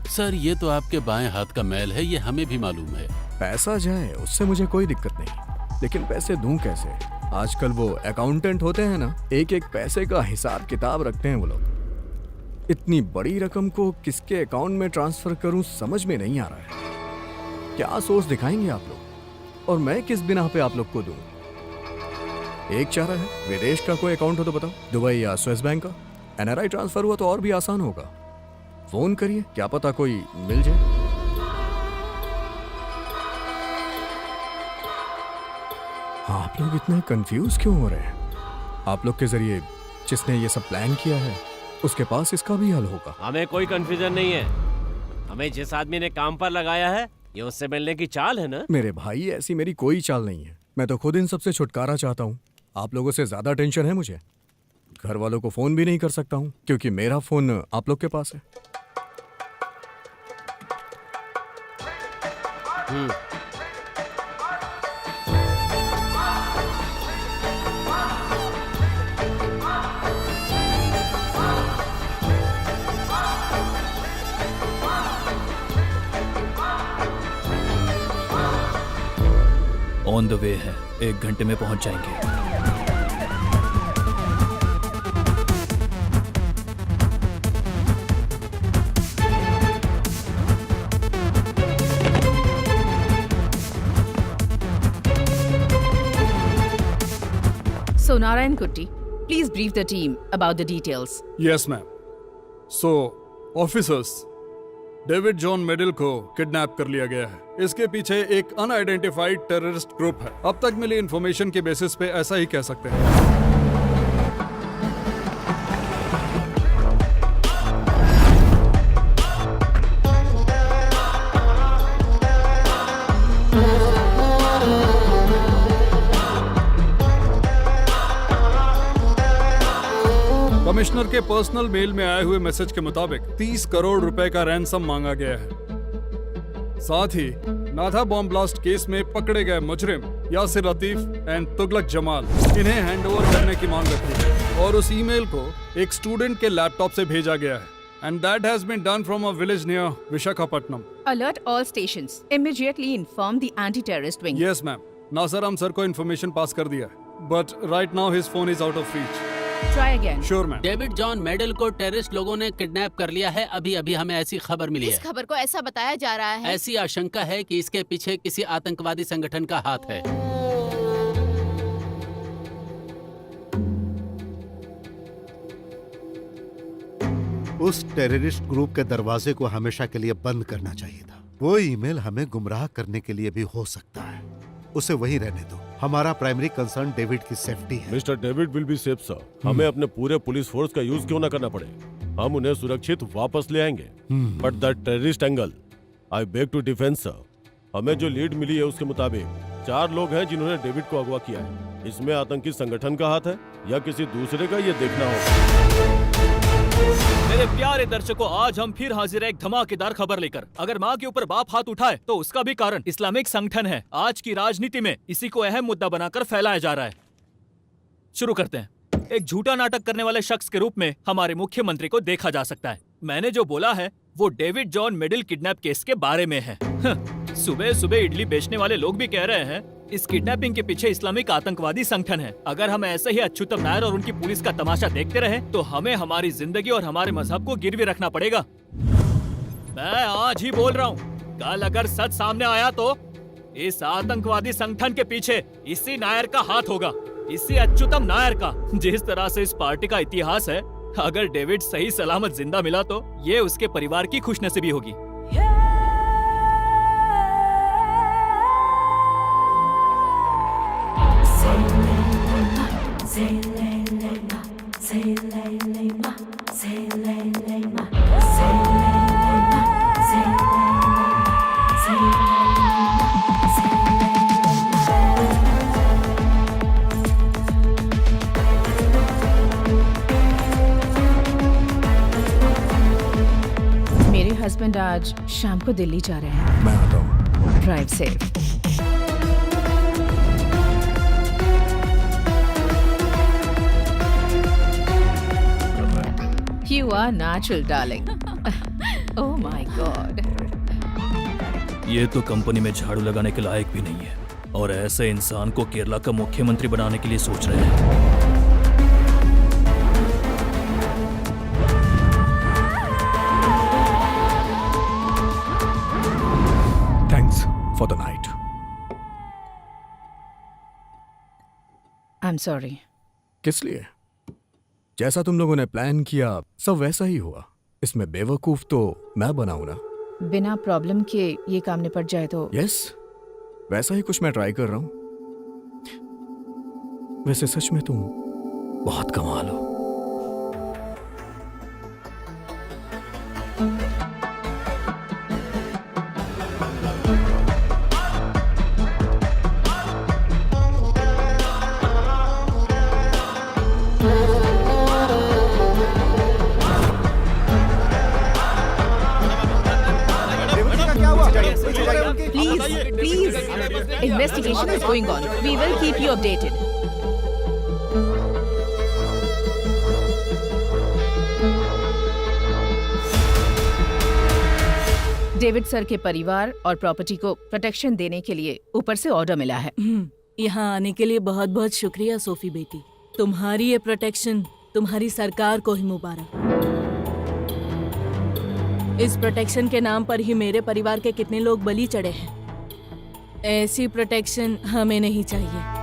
सर, ये तो आपके बाएं हाथ का मैल है, ये हमें भी मालूम है। पैसा जाए उससे मुझे कोई दिक्कत नहीं, लेकिन पैसे दूं कैसे? आजकल वो अकाउंटेंट होते हैं ना, एक एक पैसे का हिसाब किताब रखते हैं वो लोग। इतनी बड़ी रकम को किसके अकाउंट में ट्रांसफर करूं समझ में नहीं आ रहा है। क्या सोच दिखाएंगे आप लोग, और मैं किस बिना पे आप लोग को दूं? एक चारा है, विदेश का कोई अकाउंट हो तो बताओ, दुबई या स्विस बैंक का। एनआरआई ट्रांसफर हुआ तो और भी आसान होगा। फोन करिए, क्या पता कोई मिल जाए। आप लोग इतने कंफ्यूज क्यों हो रहे हैं? आप लोग के जरिए जिसने ये सब प्लान किया है उसके पास इसका भी हल होगा। हमें कोई कंफ्यूजन नहीं है। हमें जिस आदमी ने काम पर लगाया है ये उससे मिलने की चाल है ना। मेरे भाई ऐसी मेरी कोई चाल नहीं है। मैं तो खुद इन सबसे छुटकारा चाहता हूँ। आप लोगों से ज्यादा टेंशन है मुझे। घर वालों को फोन भी नहीं कर सकता हूँ क्योंकि मेरा फोन आप लोग के पास है। ऑन द वे है, 1 घंटे में पहुंच जाएंगे। So Narayan Kutti, please brief the team about the details. Yes ma'am. So officers, David John Medal को किडनैप कर लिया गया है। इसके पीछे एक अनआइडेंटिफाइड टेररिस्ट ग्रुप है। अब तक मिली इंफॉर्मेशन के बेसिस पे ऐसा ही कह सकते हैं। कमिश्नर के पर्सनल मेल में आए हुए मैसेज के मुताबिक 30 करोड़ रुपए का रैंसम मांगा गया है। साथ ही नाथा बॉम्ब ब्लास्ट केस में पकड़े गए मुजरिम यासिर लतीफ एंड तुगलक जमाल, इन्हें हैंडओवर करने की मांग रखी है और उस ईमेल को एक स्टूडेंट के लैपटॉप से भेजा गया है। And that has been done from a village near Visakhapatnam. Alert all stations. Immediately inform the anti-terrorist wing. Yes ma'am, Nasar sir को इन्फॉर्मेशन पास कर दिया है, but right now his phone is out of reach. Try again. Sure ma'am. David John Medal को terrorist लोगों ने kidnap कर लिया है। अभी अभी हमें ऐसी खबर मिली इस है। खबर को ऐसा बताया जा रहा है। ऐसी आशंका है कि इसके पीछे किसी आतंकवादी संगठन का हाथ है। उस टेररिस्ट ग्रुप के दरवाजे को हमेशा के लिए बंद करना चाहिए था। वो ईमेल हमें गुमराह करने के लिए भी हो सकता है, उसे वहीं रहने दो। हमारा प्राइमरी कंसर्न डेविड की सेफ्टी है। Mister David will be safe sir. हमें अपने पूरे पुलिस फोर्स का यूज क्यों ना करना पड़े, हम उन्हें सुरक्षित वापस ले आएंगे। But the terrorist angle I beg to differ sir. हमें जो लीड मिली है उसके मुताबिक 4 लोग हैं जिन्होंने डेविड को अगवा किया है। इसमें आतंकी संगठन का हाथ है या किसी दूसरे का, ये देखना होगा। मेरे प्यारे दर्शकों, आज हम फिर हाजिर है एक धमाकेदार खबर लेकर। अगर माँ के ऊपर बाप हाथ उठाए तो उसका भी कारण इस्लामिक संगठन है। आज की राजनीति में इसी को अहम मुद्दा बनाकर फैलाया जा रहा है। शुरू करते हैं। एक झूठा नाटक करने वाले शख्स के रूप में हमारे मुख्यमंत्री को देखा जा सकता है। मैंने जो बोला है वो David John middle kidnap case के बारे में है। सुबह सुबह इडली बेचने वाले लोग भी कह रहे हैं इस किडनैपिंग के पीछे इस्लामिक आतंकवादी संगठन है। अगर हम ऐसे ही अच्युतम नायर और उनकी पुलिस का तमाशा देखते रहे तो हमें हमारी जिंदगी और हमारे मजहब को गिरवी रखना पड़ेगा। मैं आज ही बोल रहा हूँ, कल अगर सच सामने आया तो इस आतंकवादी संगठन के पीछे इसी नायर का हाथ होगा, इसी अच्युतम नायर का। जिस तरह से इस पार्टी का इतिहास है, अगर डेविड सही सलामत जिंदा मिला तो ये उसके परिवार की खुशनसीबी होगी। मेरे हस्बैंड आज शाम को दिल्ली जा रहे हैं। मैं आता हूँ। Drive safe. You are natural, darling. Oh my God. ये तो कंपनी में झाड़ू लगाने के लायक भी नहीं है और ऐसे इंसान को केरला का मुख्यमंत्री बनाने के लिए सोच रहे हैं। Thanks for the night. I'm sorry. किस लिए? जैसा तुम लोगों ने प्लान किया सब वैसा ही हुआ। इसमें बेवकूफ तो मैं बनाऊं ना। बिना प्रॉब्लम के ये काम निपट जाए तो। यस, वैसा ही कुछ मैं ट्राई कर रहा हूं। वैसे सच में तुम बहुत कमाल हो। Please, investigation is going on. We will keep you updated. David sir के परिवार और प्रॉपर्टी को प्रोटेक्शन देने के लिए ऊपर से ऑर्डर मिला है। यहाँ आने के लिए बहुत बहुत शुक्रिया सोफी बेटी। तुम्हारी ये प्रोटेक्शन तुम्हारी सरकार को ही मुबारक। इस प्रोटेक्शन के नाम पर ही मेरे परिवार के कितने लोग बलि चढ़े हैं। ऐसी प्रोटेक्शन हमें नहीं चाहिए।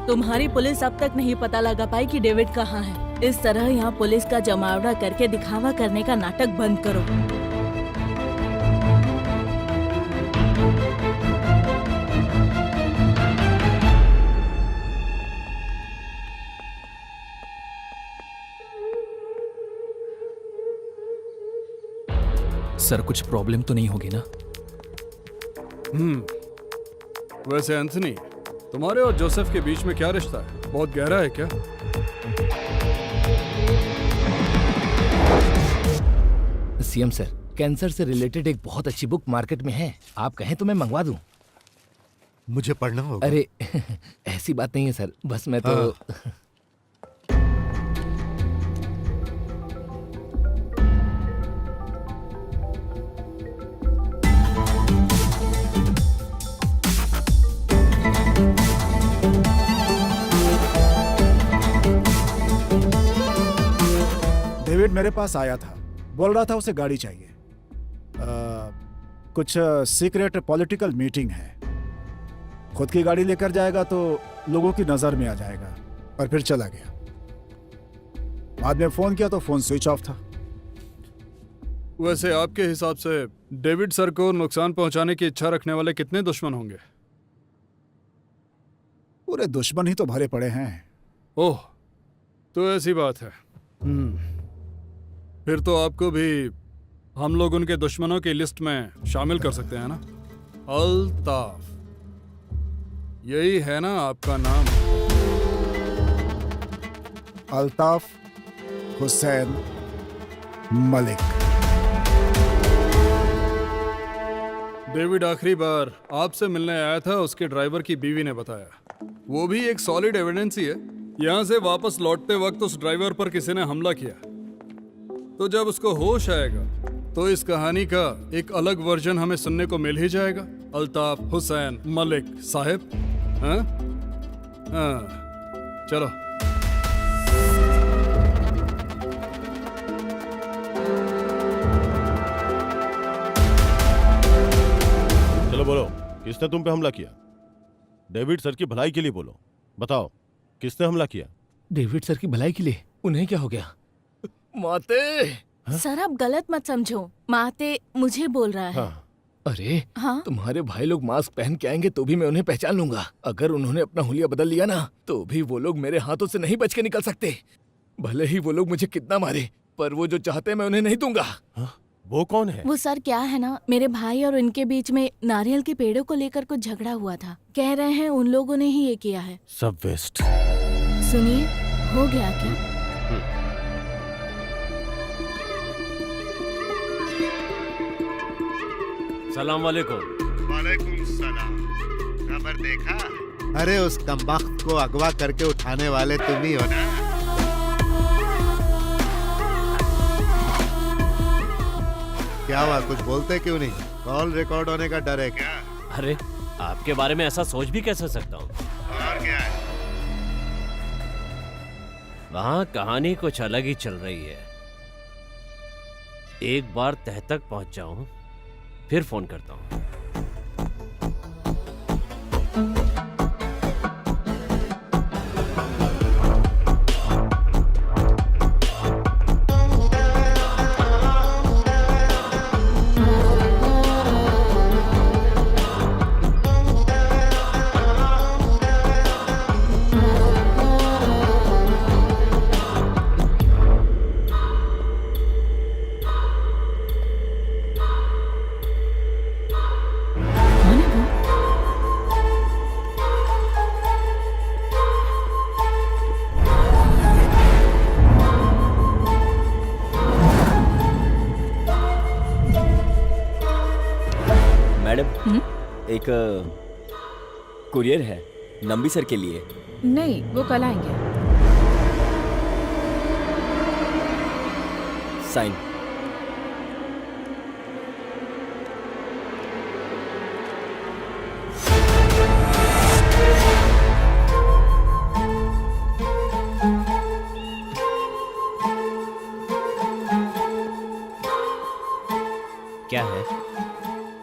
तुम्हारी पुलिस अब तक नहीं पता लगा पाई कि डेविड कहाँ है। इस तरह यहाँ पुलिस का जमावड़ा करके दिखावा करने का नाटक बंद करो। सर कुछ प्रॉब्लम तो नहीं होगी ना? वैसे एंथनी, तुम्हारे और जोसेफ के बीच में क्या रिश्ता है? बहुत गहरा है क्या? सीएम सर, कैंसर से रिलेटेड एक बहुत अच्छी बुक मार्केट में है, आप कहें तो मैं मंगवा दूं। मुझे पढ़ना होगा। अरे ऐसी बात नहीं है सर, बस मैं तो डेविड मेरे पास आया था, बोल रहा था उसे गाड़ी चाहिए। कुछ सीक्रेट पॉलिटिकल मीटिंग है। खुद की गाड़ी लेकर जाएगा तो लोगों की नजर में आ जाएगा, और फिर चला गया। बाद में फोन किया तो फोन स्विच ऑफ था। वैसे आपके हिसाब से डेविड सर को नुकसान पहुंचाने की इच्छा रखने वाले कितने दुश्मन होंगे? पूरे दुश्मन ही तो भरे पड़े हैं। ओह, तो ऐसी बात है। फिर तो आपको भी हम लोग उनके दुश्मनों की लिस्ट में शामिल कर सकते हैं ना? अल्ताफ, यही है ना आपका नाम? अल्ताफ हुसैन मलिक। डेविड आखिरी बार आपसे मिलने आया था, उसके ड्राइवर की बीवी ने बताया। वो भी एक सॉलिड एविडेंस ही है। यहाँ से वापस लौटते वक्त उस ड्राइवर पर किसी ने हमला किया, तो जब उसको होश आएगा तो इस कहानी का एक अलग वर्जन हमें सुनने को मिल ही जाएगा। अल्ताफ हुसैन मलिक साहब। हाँ? हाँ, चलो। चलो बोलो, किसने तुम पे हमला किया? डेविड सर की भलाई के लिए बोलो, बताओ किसने हमला किया? डेविड सर की भलाई के लिए? उन्हें क्या हो गया? माते! सर आप गलत मत समझो, माते मुझे बोल रहा है। हाँ। अरे हाँ? तुम्हारे भाई लोग मास्क पहन के आएंगे तो भी मैं उन्हें पहचान लूंगा। अगर उन्होंने अपना हुलिया बदल लिया ना, तो भी वो लोग मेरे हाथों से नहीं बच के निकल सकते। भले ही वो लोग मुझे कितना मारे, पर वो जो चाहते मैं उन्हें नहीं दूंगा। वो कौन है? वो सर क्या है ना, मेरे भाई और उनके बीच में नारियल के पेड़ों को लेकर कुछ झगड़ा हुआ था। कह रहे हैं उन लोगों ने ही ये किया है। सब वेस्ट। सुनिए, हो गया क्या? सलाम वालेकुम। वालेकुम सलाम। खबर देखा? अरे उस कमबख्त को अगवा करके उठाने वाले तुम ही हो ना? क्या हुआ, कुछ बोलते क्यों नहीं? कॉल रिकॉर्ड होने का डर है क्या? अरे आपके बारे में ऐसा सोच भी कैसे सकता हूँ? और क्या है? वहाँ कहानी कुछ अलग ही चल रही है। एक बार तह तक पहुंच जाऊं, फिर फोन करता हूं। एक कुरियर है नंबी सर के लिए। नहीं, वो कल आएंगे। साइन। क्या है?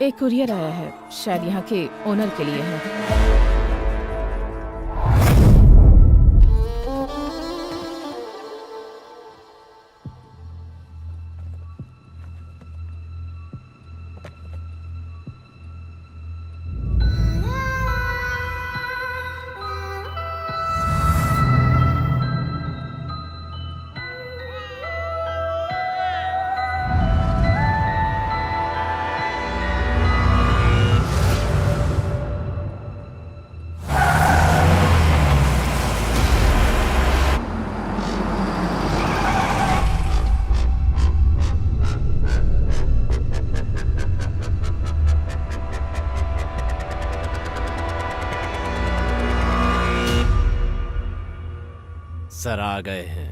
एक कुरियर आया है, शायद यहाँ के ओनर के लिए है। सर आ गए हैं।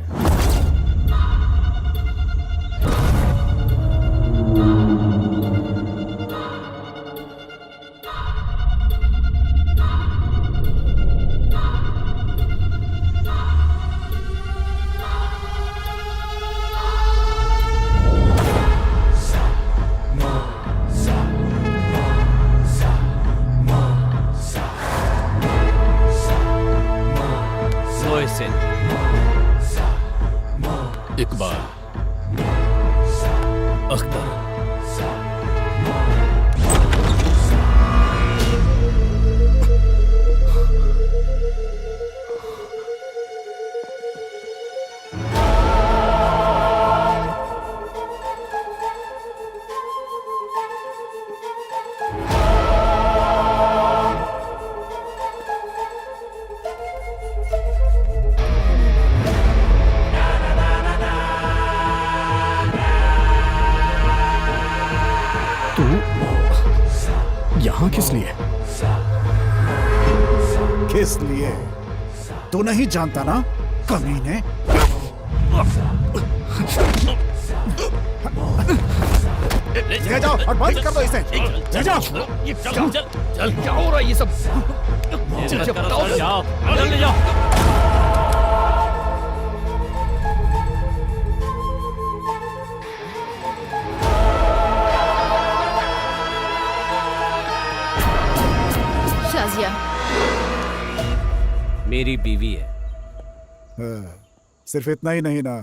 इकबाल, अख्तर, यहाँ किस लिए? किस लिए? तू नहीं जानता ना, कमीने? ले जाओ और बंद कर दो इसे। ले जाओ। चल चल चल, क्या हो रहा है ये सब? बताओ, जाओ, जल्दी जाओ। शाजिया मेरी बीवी है। सिर्फ इतना ही नहीं ना,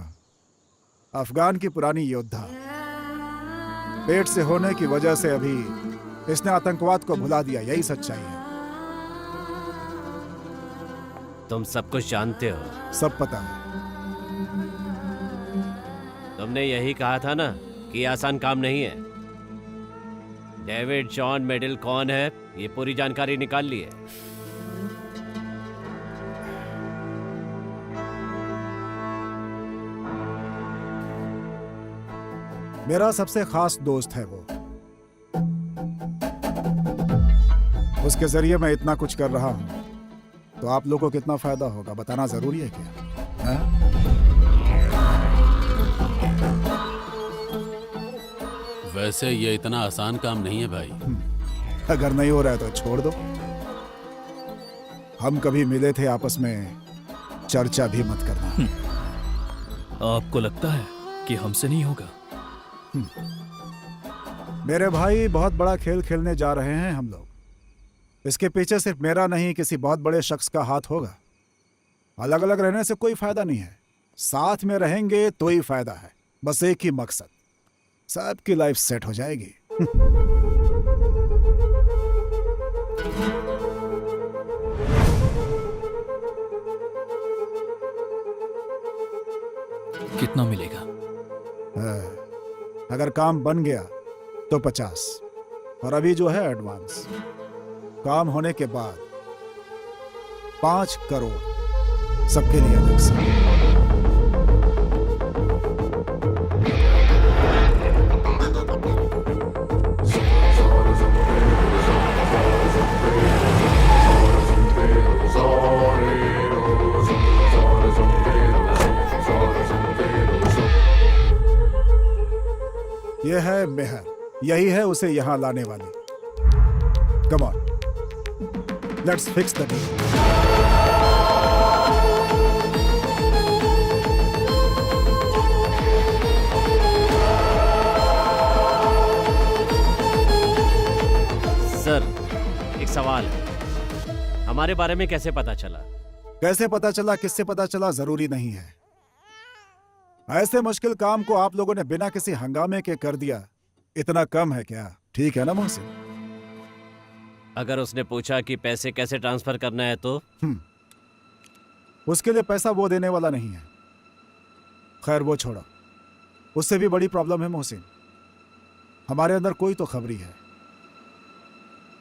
अफगान की पुरानी योद्धा। पेट से होने की वजह से अभी इसने आतंकवाद को भुला दिया, यही सच्चाई है। तुम सब कुछ जानते हो। सब पता है। तुमने यही कहा था ना कि आसान काम नहीं है। डेविड जॉन मेडल कौन है, ये पूरी जानकारी निकाल ली है। मेरा सबसे खास दोस्त है वो। उसके जरिए मैं इतना कुछ कर रहा हूं, तो आप लोगों को कितना फायदा होगा बताना जरूरी है क्या? है? वैसे ये इतना आसान काम नहीं है भाई। अगर नहीं हो रहा है तो छोड़ दो। हम कभी मिले थे आपस में, चर्चा भी मत करना। आपको लगता है कि हमसे नहीं होगा? मेरे भाई, बहुत बड़ा खेल खेलने जा रहे हैं हम लोग। इसके पीछे सिर्फ मेरा नहीं, किसी बहुत बड़े शख्स का हाथ होगा। अलग अलग रहने से कोई फायदा नहीं है, साथ में रहेंगे तो ही फायदा है। बस एक ही मकसद, सबकी लाइफ सेट हो जाएगी। कितना मिलेगा? अगर काम बन गया तो 50, और अभी जो है एडवांस। काम होने के बाद 5 करोड़ सबके लिए अलग से। यह है मेहर, यही है उसे यहां लाने वाली। Come on, let's fix the deal. हमारे बारे में कैसे पता चला? कैसे पता चला, किससे पता चला, जरूरी नहीं है। ऐसे मुश्किल काम को आप लोगों ने बिना किसी हंगामे के कर दिया, इतना कम है क्या? ठीक है ना मोहसिन? अगर उसने पूछा कि पैसे कैसे ट्रांसफर करना है तो? उसके लिए पैसा वो देने वाला नहीं है। खैर वो छोड़ो, उससे भी बड़ी प्रॉब्लम है मोहसिन। हमारे अंदर कोई तो खबरी है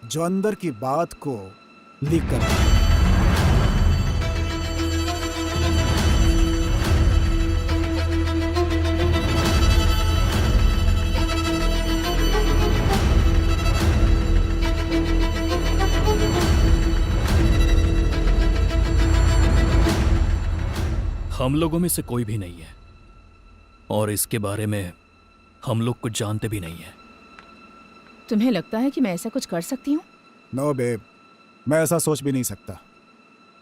जो अंदर की बात को लीक कर रहा है। हम लोगों में से कोई भी नहीं है और इसके बारे में हम लोग कुछ जानते भी नहीं है। तुम्हें लगता है कि मैं ऐसा कुछ कर सकती हूँ? नो बेब, मैं ऐसा सोच भी नहीं सकता।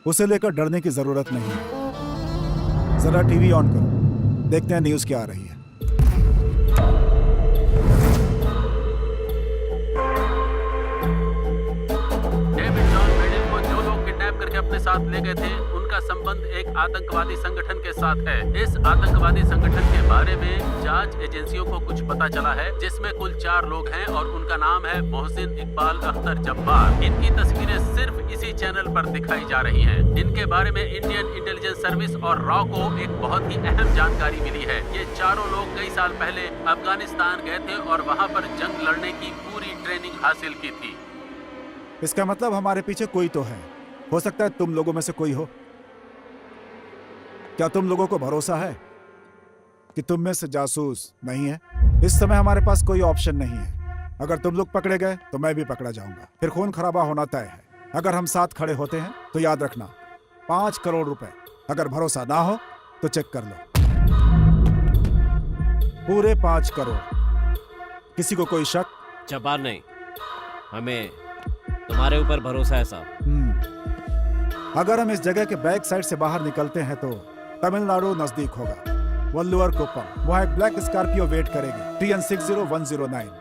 उसे लेकर डरने की जरूरत नहीं है। जरा टीवी ऑन करो, देखते हैं न्यूज़ क्या आ रही है। डेविड जॉन मेडिन को जो लोग किडनैप करके अपने साथ ले गए थे, उनका संबंध एक आतंकवादी संगठन के साथ है। इस आतंकवादी संगठन के बारे में जांच एजेंसियों को कुछ पता चला है, जिसमें कुल 4 लोग हैं और उनका नाम है मोहसिन इकबाल अख्तर जब्बार। इनकी तस्वीरें सिर्फ इसी चैनल पर दिखाई जा रही हैं। इनके बारे में इंडियन इंटेलिजेंस सर्विस और रॉ को एक बहुत ही अहम जानकारी मिली है। ये चारों लोग कई साल पहले अफगानिस्तान गए थे और वहाँ पर जंग लड़ने की पूरी ट्रेनिंग हासिल की थी। इसका मतलब हमारे पीछे कोई तो है। हो सकता है तुम लोगों में से कोई हो। क्या तुम लोगों को भरोसा है कि तुम में से जासूस नहीं है? इस समय हमारे पास कोई ऑप्शन नहीं है। अगर तुम लोग पकड़े गए तो मैं भी पकड़ा जाऊंगा, फिर खून खराबा होना तय है। अगर हम साथ खड़े होते हैं तो याद रखना, 5 करोड़ रुपए। अगर भरोसा ना हो तो चेक कर लो, पूरे 5 करोड़। किसी को कोई शक? जब्बार नहीं, हमें तुम्हारे ऊपर भरोसा है साहब। अगर हम इस जगह के बैक साइड से बाहर निकलते हैं तो तमिलनाडु नजदीक होगा, वल्लुवर कोप्पम। वहां एक ब्लैक स्कॉर्पियो वेट करेगी, TN 60109।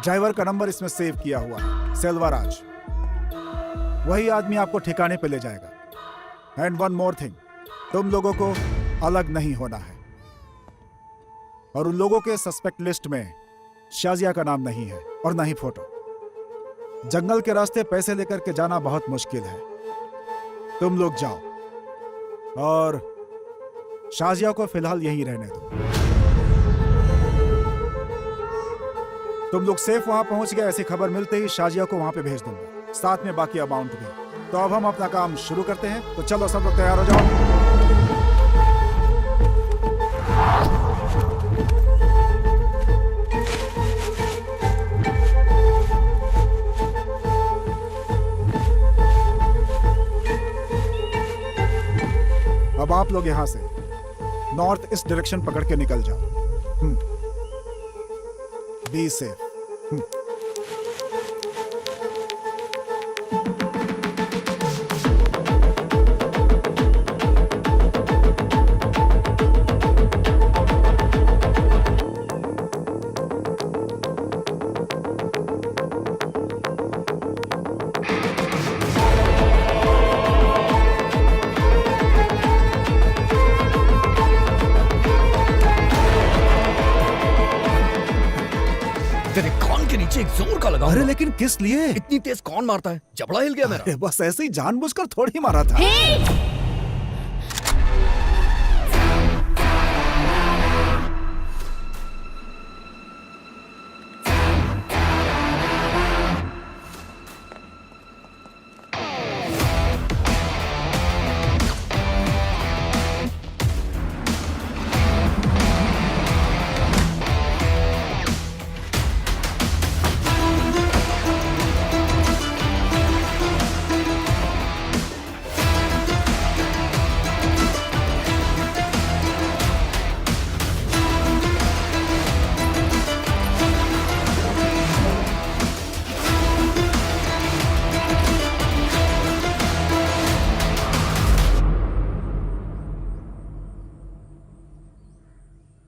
ड्राइवर का नंबर इसमें सेव किया हुआ है, सेल्वाराज। वही आदमी आपको ठिकाने पे ले जाएगा। एंड वन मोर थिंग, तुम लोगों को अलग नहीं होना है। और उन लोगों के सस्पेक्ट लिस्ट में शाजिया का नाम नहीं है और ना ही फोटो। जंगल के रास्ते पैसे लेकर के जाना बहुत मुश्किल है। तुम लोग जाओ और शाजिया को फिलहाल यहीं रहने दो। तुम लोग सेफ वहां पहुंच गए, ऐसी खबर मिलते ही शाजिया को वहां पे भेज दूंगा, साथ में बाकी अमाउंट भी। तो अब हम अपना काम शुरू करते हैं। तो चलो सब लोग तैयार हो जाओ। अब आप लोग यहां से नॉर्थ ईस्ट डायरेक्शन पकड़ के निकल जाओ। Be safe. तेरे कान के नीचे एक जोर का लगा। अरे लेकिन किस लिए? इतनी तेज कौन मारता है? जबड़ा हिल गया मेरा। बस ऐसे ही जानबूझकर थोड़ी मारा था।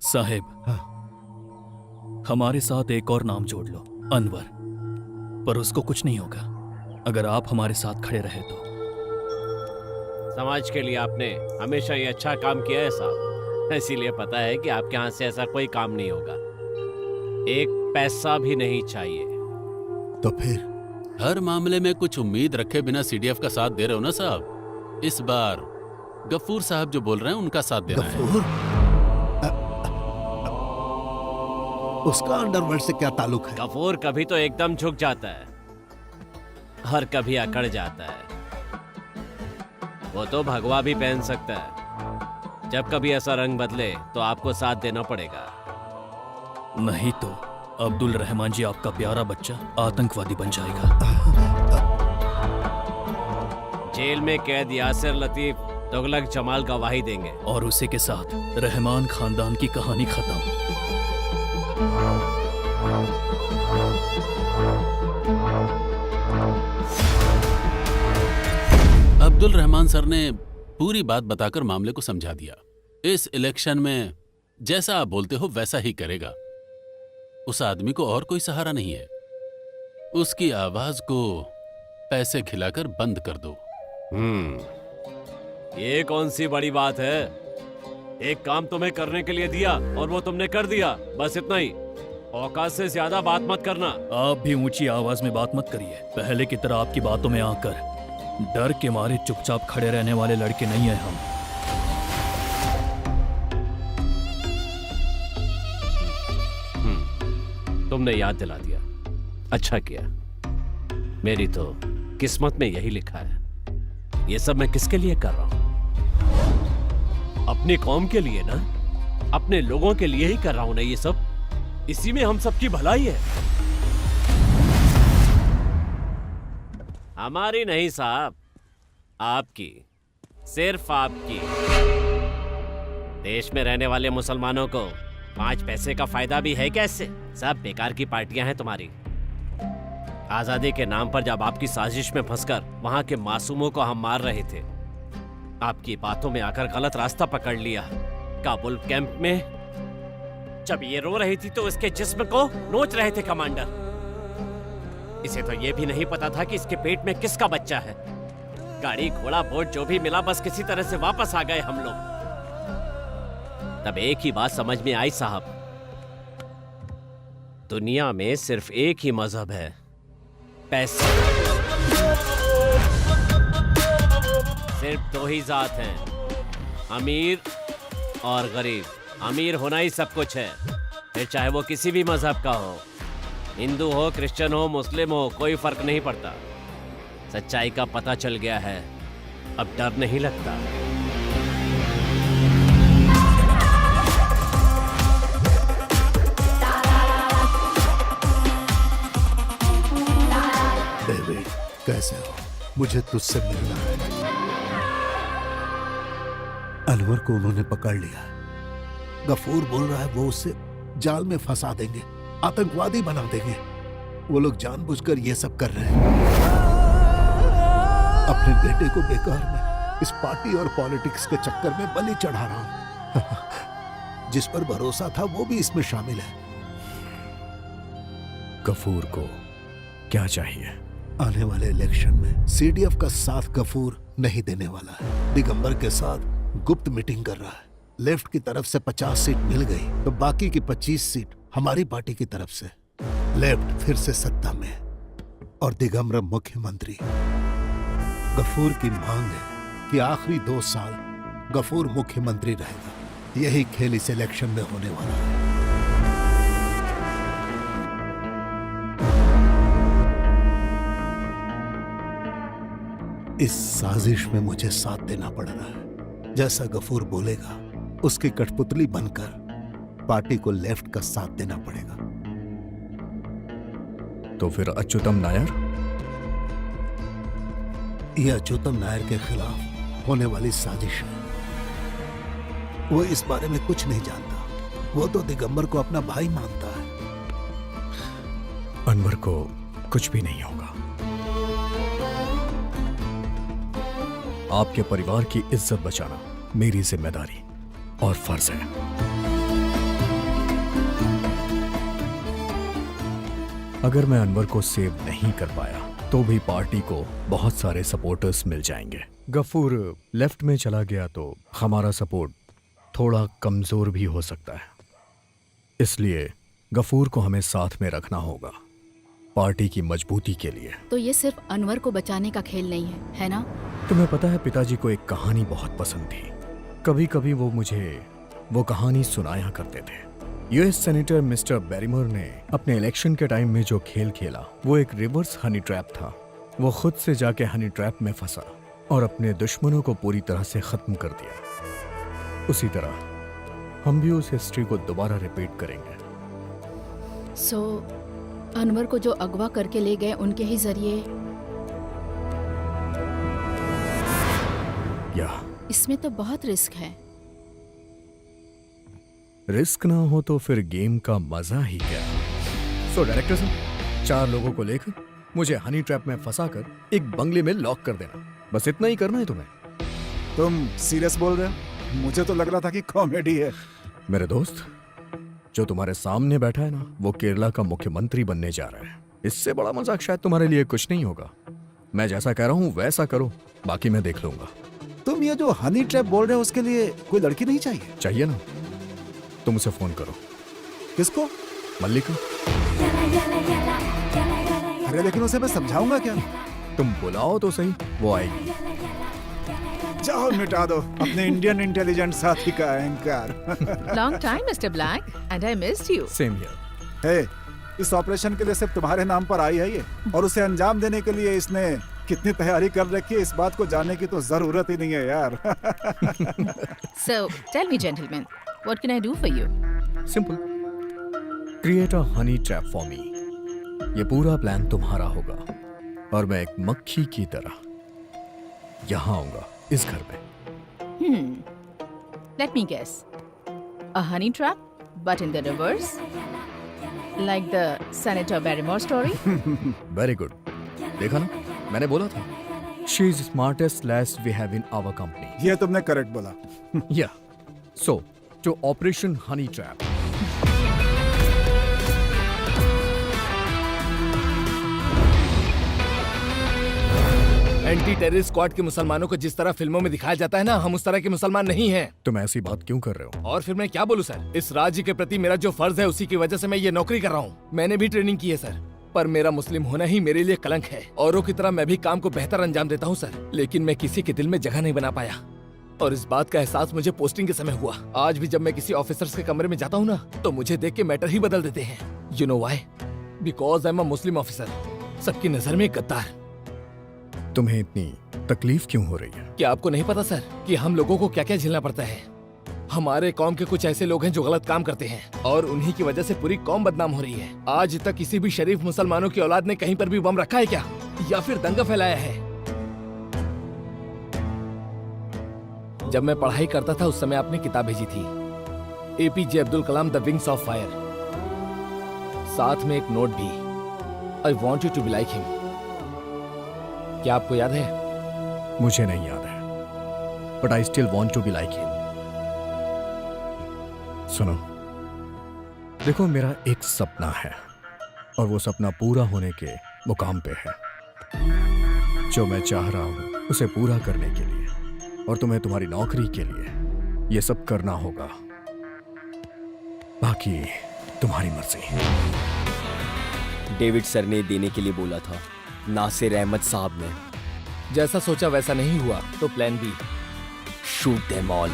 साहेब, हमारे साथ एक और नाम जोड़ लो, अनवर। पर उसको कुछ नहीं होगा अगर आप हमारे साथ खड़े रहे तो। समाज के लिए आपने हमेशा ये अच्छा काम किया है साहब, इसीलिए पता है कि आपके यहाँ से ऐसा कोई काम नहीं होगा। एक पैसा भी नहीं चाहिए। तो फिर हर मामले में कुछ उम्मीद रखे बिना सीडीएफ का साथ दे रहे हो ना साहब। इस बार गफूर साहब जो बोल रहे हैं उनका साथ देना है। उसका अंडरवर्ल्ड से क्या ताल्लुक है? गफूर कभी तो एकदम झुक जाता है और कभी अकड़ जाता है। वो तो भगवा भी पहन सकता है। जब कभी ऐसा रंग बदले तो आपको साथ देना पड़ेगा। नहीं तो अब्दुल रहमान जी आपका प्यारा बच्चा आतंकवादी बन जाएगा। जेल में कैद यासिर लतीफ तुगलक जमाल गवाही देंगे और उसी के साथ रहमान खानदान की कहानी खत्म। अब्दुल रहमान सर ने पूरी बात बताकर मामले को समझा दिया। इस इलेक्शन में जैसा आप बोलते हो वैसा ही करेगा। उस आदमी को और कोई सहारा नहीं है। उसकी आवाज को पैसे खिलाकर बंद कर दो। ये कौन सी बड़ी बात है? एक काम तुम्हें करने के लिए दिया और वो तुमने कर दिया, बस इतना ही। औकात से ज्यादा बात मत करना। आप भी ऊंची आवाज में बात मत करिए। पहले की तरह आपकी बातों में आकर डर के मारे चुपचाप खड़े रहने वाले लड़के नहीं हैं हम। तुमने याद दिला दिया, अच्छा किया। मेरी तो किस्मत में यही लिखा है। ये सब मैं किसके लिए कर रहा हूं? अपनी कौम के लिए ना, अपने लोगों के लिए ही कर रहा हूं ना ये सब। इसी में हम सबकी भलाई है। हमारी नहीं साहब, आपकी, सिर्फ आपकी। देश में रहने वाले मुसलमानों को 5 पैसे का फायदा भी है कैसे? सब बेकार की पार्टियां हैं तुम्हारी। आजादी के नाम पर जब आपकी साजिश में फंसकर वहां के मासूमों को हम मार रहे थे, आपकी बातों में आकर गलत रास्ता पकड़ लिया। काबुल कैंप में जब ये रो रही थी तो इसके जिस्म को नोच रहे थे कमांडर। इसे तो ये भी नहीं पता था कि इसके पेट में किसका बच्चा है। गाड़ी घोड़ा बोट जो भी मिला, बस किसी तरह से वापस आ गए हम लोग। तब एक ही बात समझ में आई साहब, दुनिया में सिर्फ एक ही मजहब है, पैसा। सिर्फ 2 ही जात हैं, अमीर और गरीब। अमीर होना ही सब कुछ है, फिर चाहे वो किसी भी मजहब का हो, हिंदू हो, क्रिश्चियन हो, मुस्लिम हो, कोई फर्क नहीं पड़ता। सच्चाई का पता चल गया है, अब डर नहीं लगता। डेविड, कैसे हो? मुझे तुझसे मिलना है। अनवर को उन्होंने पकड़ लिया। गफूर बोल रहा है वो उसे जाल में फंसा देंगे, आतंकवादी बना देंगे। वो लोग जानबूझकर ये सब कर रहे हैं। अपने बेटे को बेकार में इस पार्टी और पॉलिटिक्स के चक्कर में बलि चढ़ा रहा हूं। जिस पर भरोसा था वो भी इसमें शामिल है। गफूर को क्या चाहिए? आने वाले इलेक्शन में सीडीएफ का साथ गफूर नहीं देने वाला है। दिगंबर के साथ गुप्त मीटिंग कर रहा है। लेफ्ट की तरफ से 50 सीट मिल गई तो बाकी की 25 सीट हमारी पार्टी की तरफ से। लेफ्ट फिर से सत्ता में और दिगंबर मुख्यमंत्री। गफूर की मांग है कि आखिरी 2 साल गफूर मुख्यमंत्री रहेगा। यही खेल इस इलेक्शन में होने वाला है। इस साजिश में मुझे साथ देना पड़ रहा है। जैसा गफूर बोलेगा उसकी कठपुतली बनकर पार्टी को लेफ्ट का साथ देना पड़ेगा। तो फिर अच्युतम नायर? यह अच्युतम नायर के खिलाफ होने वाली साजिश है। वो इस बारे में कुछ नहीं जानता। वो तो दिगंबर को अपना भाई मानता है। अनवर को कुछ भी नहीं होगा। आपके परिवार की इज्जत बचाना मेरी जिम्मेदारी और फर्ज है। अगर मैं अनवर को सेव नहीं कर पाया तो भी पार्टी को बहुत सारे सपोर्टर्स मिल जाएंगे। गफूर लेफ्ट में चला गया तो हमारा सपोर्ट थोड़ा कमजोर भी हो सकता है, इसलिए गफूर को हमें साथ में रखना होगा पार्टी की मजबूती के लिए। तो ये सिर्फ अनवर को बचाने का खेल नहीं है ना? तुम्हें पता है पिताजी को एक कहानी बहुत पसंद थी। कभी कभी वो मुझे वो कहानी सुनाया करते थे। यूएस सेनेटर मिस्टर बैरिमोर ने अपने इलेक्शन के टाइम में जो खेल खेला वो एक रिवर्स हनी ट्रैप था। वो खुद से जाके हनी ट्रैप में फंसा और अपने दुश्मनों को पूरी तरह से खत्म कर दिया। उसी तरह हम भी उस हिस्ट्री को दोबारा रिपीट करेंगे। सो अनवर को जो अगवा करके ले गए उनके ही जरिए या इसमें तो बहुत रिस्क है। रिस्क ना हो तो फिर गेम का मजा ही क्या। सो डायरेक्टर साहब, 4 लोगों को लेकर मुझे हनी ट्रैप में फंसाकर एक बंगले में लॉक कर देना, बस इतना ही करना है तुम्हें। तुम सीरियस बोल रहे हो? मुझे तो लग रहा था कि कॉमेडी है। मेरे दोस्त, जो तुम्हारे सामने बैठा है ना, वो केरला का मुख्यमंत्री बनने जा रहा है। इससे बड़ा मजाक शायद तुम्हारे लिए कुछ नहीं होगा। मैं जैसा कह रहा हूँ वैसा करो, बाकी मैं देख लूंगा। तुम ये जो हनी ट्रैप बोल रहे हो उसके लिए कोई लड़की नहीं चाहिए? चाहिए ना, तुम उसे फोन करो। किसको? मल्लिका। अरे लेकिन उसे मैं समझाऊंगा क्या? तुम बुलाओ तो सही, वो आएगी। जाओ मिटा दो अपने इंडियन इंटेलिजेंस साथी का अहंकार। Long time, Mr. Black, and I missed you. Same here. हे, इस ऑपरेशन के लिए सिर्फ तुम्हारे नाम पर आई है ये, और उसे अंजाम देने के लिए इसने कितनी तैयारी कर रखी है इस बात को जानने की तो जरूरत ही नहीं है यार। So, tell me, gentlemen, what can I do for you? Simple. Create a honey trap for me. ये पूरा प्लान तुम्हारा होगा और मैं एक मक्खी की तरह यहाँ आऊंगा इस घर में। Let me guess. A honey trap, but in the reverse? Like the Senator Barrymore story? Very good. देखा ना, मैंने बोला था। She is smartest lass we have in our company. ये तुमने करेक्ट बोला। Yeah. So, to Operation Honey Trap. Anti terrorist squad के मुसलमानों को जिस तरह फिल्मों में दिखाया जाता है ना, हम उस तरह के मुसलमान नहीं हैं। तुम ऐसी बात क्यों कर रहे हो? और फिर मैं क्या बोलूं सर, इस राज्य के प्रति मेरा जो फर्ज है उसी की वजह से मैं ये नौकरी कर रहा हूँ। मैंने भी ट्रेनिंग की है सर, पर मेरा मुस्लिम होना ही मेरे लिए कलंक है। औरों की तरह मैं भी काम को बेहतर अंजाम देता हूँ सर, लेकिन मैं किसी के दिल में जगह नहीं बना पाया। और इस बात का एहसास मुझे पोस्टिंग के समय हुआ। आज भी जब मैं किसी ऑफिसर्स के कमरे में जाता हूँ ना, तो मुझे देख के मैटर ही बदल देते हैं। You know why? Because I am a Muslim officer, सबकी नजर में गद्दार। तुम्हें इतनी तकलीफ क्यों हो रही है? क्या आपको नहीं पता सर कि हम लोगों को क्या क्या झेलना पड़ता है? हमारे कौम के कुछ ऐसे लोग हैं जो गलत काम करते हैं और उन्हीं की वजह से पूरी कौम बदनाम हो रही है। आज तक किसी भी शरीफ मुसलमानों की औलाद ने कहीं पर भी बम रखा है क्या, या फिर दंगा फैलाया है? जब मैं पढ़ाई करता था उस समय आपने किताब भेजी थी, APJ Abdul Kalam the wings of fire, साथ में एक नोट भी, I want you to be like him. क्या आपको याद है? मुझे नहीं याद है, but I still want to be like him. सुनो, देखो मेरा एक सपना है और वो सपना पूरा होने के मुकाम पे है। जो मैं चाह रहा हूं उसे पूरा करने के लिए और तुम्हें तुम्हारी नौकरी के लिए ये सब करना होगा, बाकी तुम्हारी मर्जी। डेविड सर ने देने के लिए बोला था, नासिर अहमद साहब ने। जैसा सोचा वैसा नहीं हुआ तो plan B, shoot them all.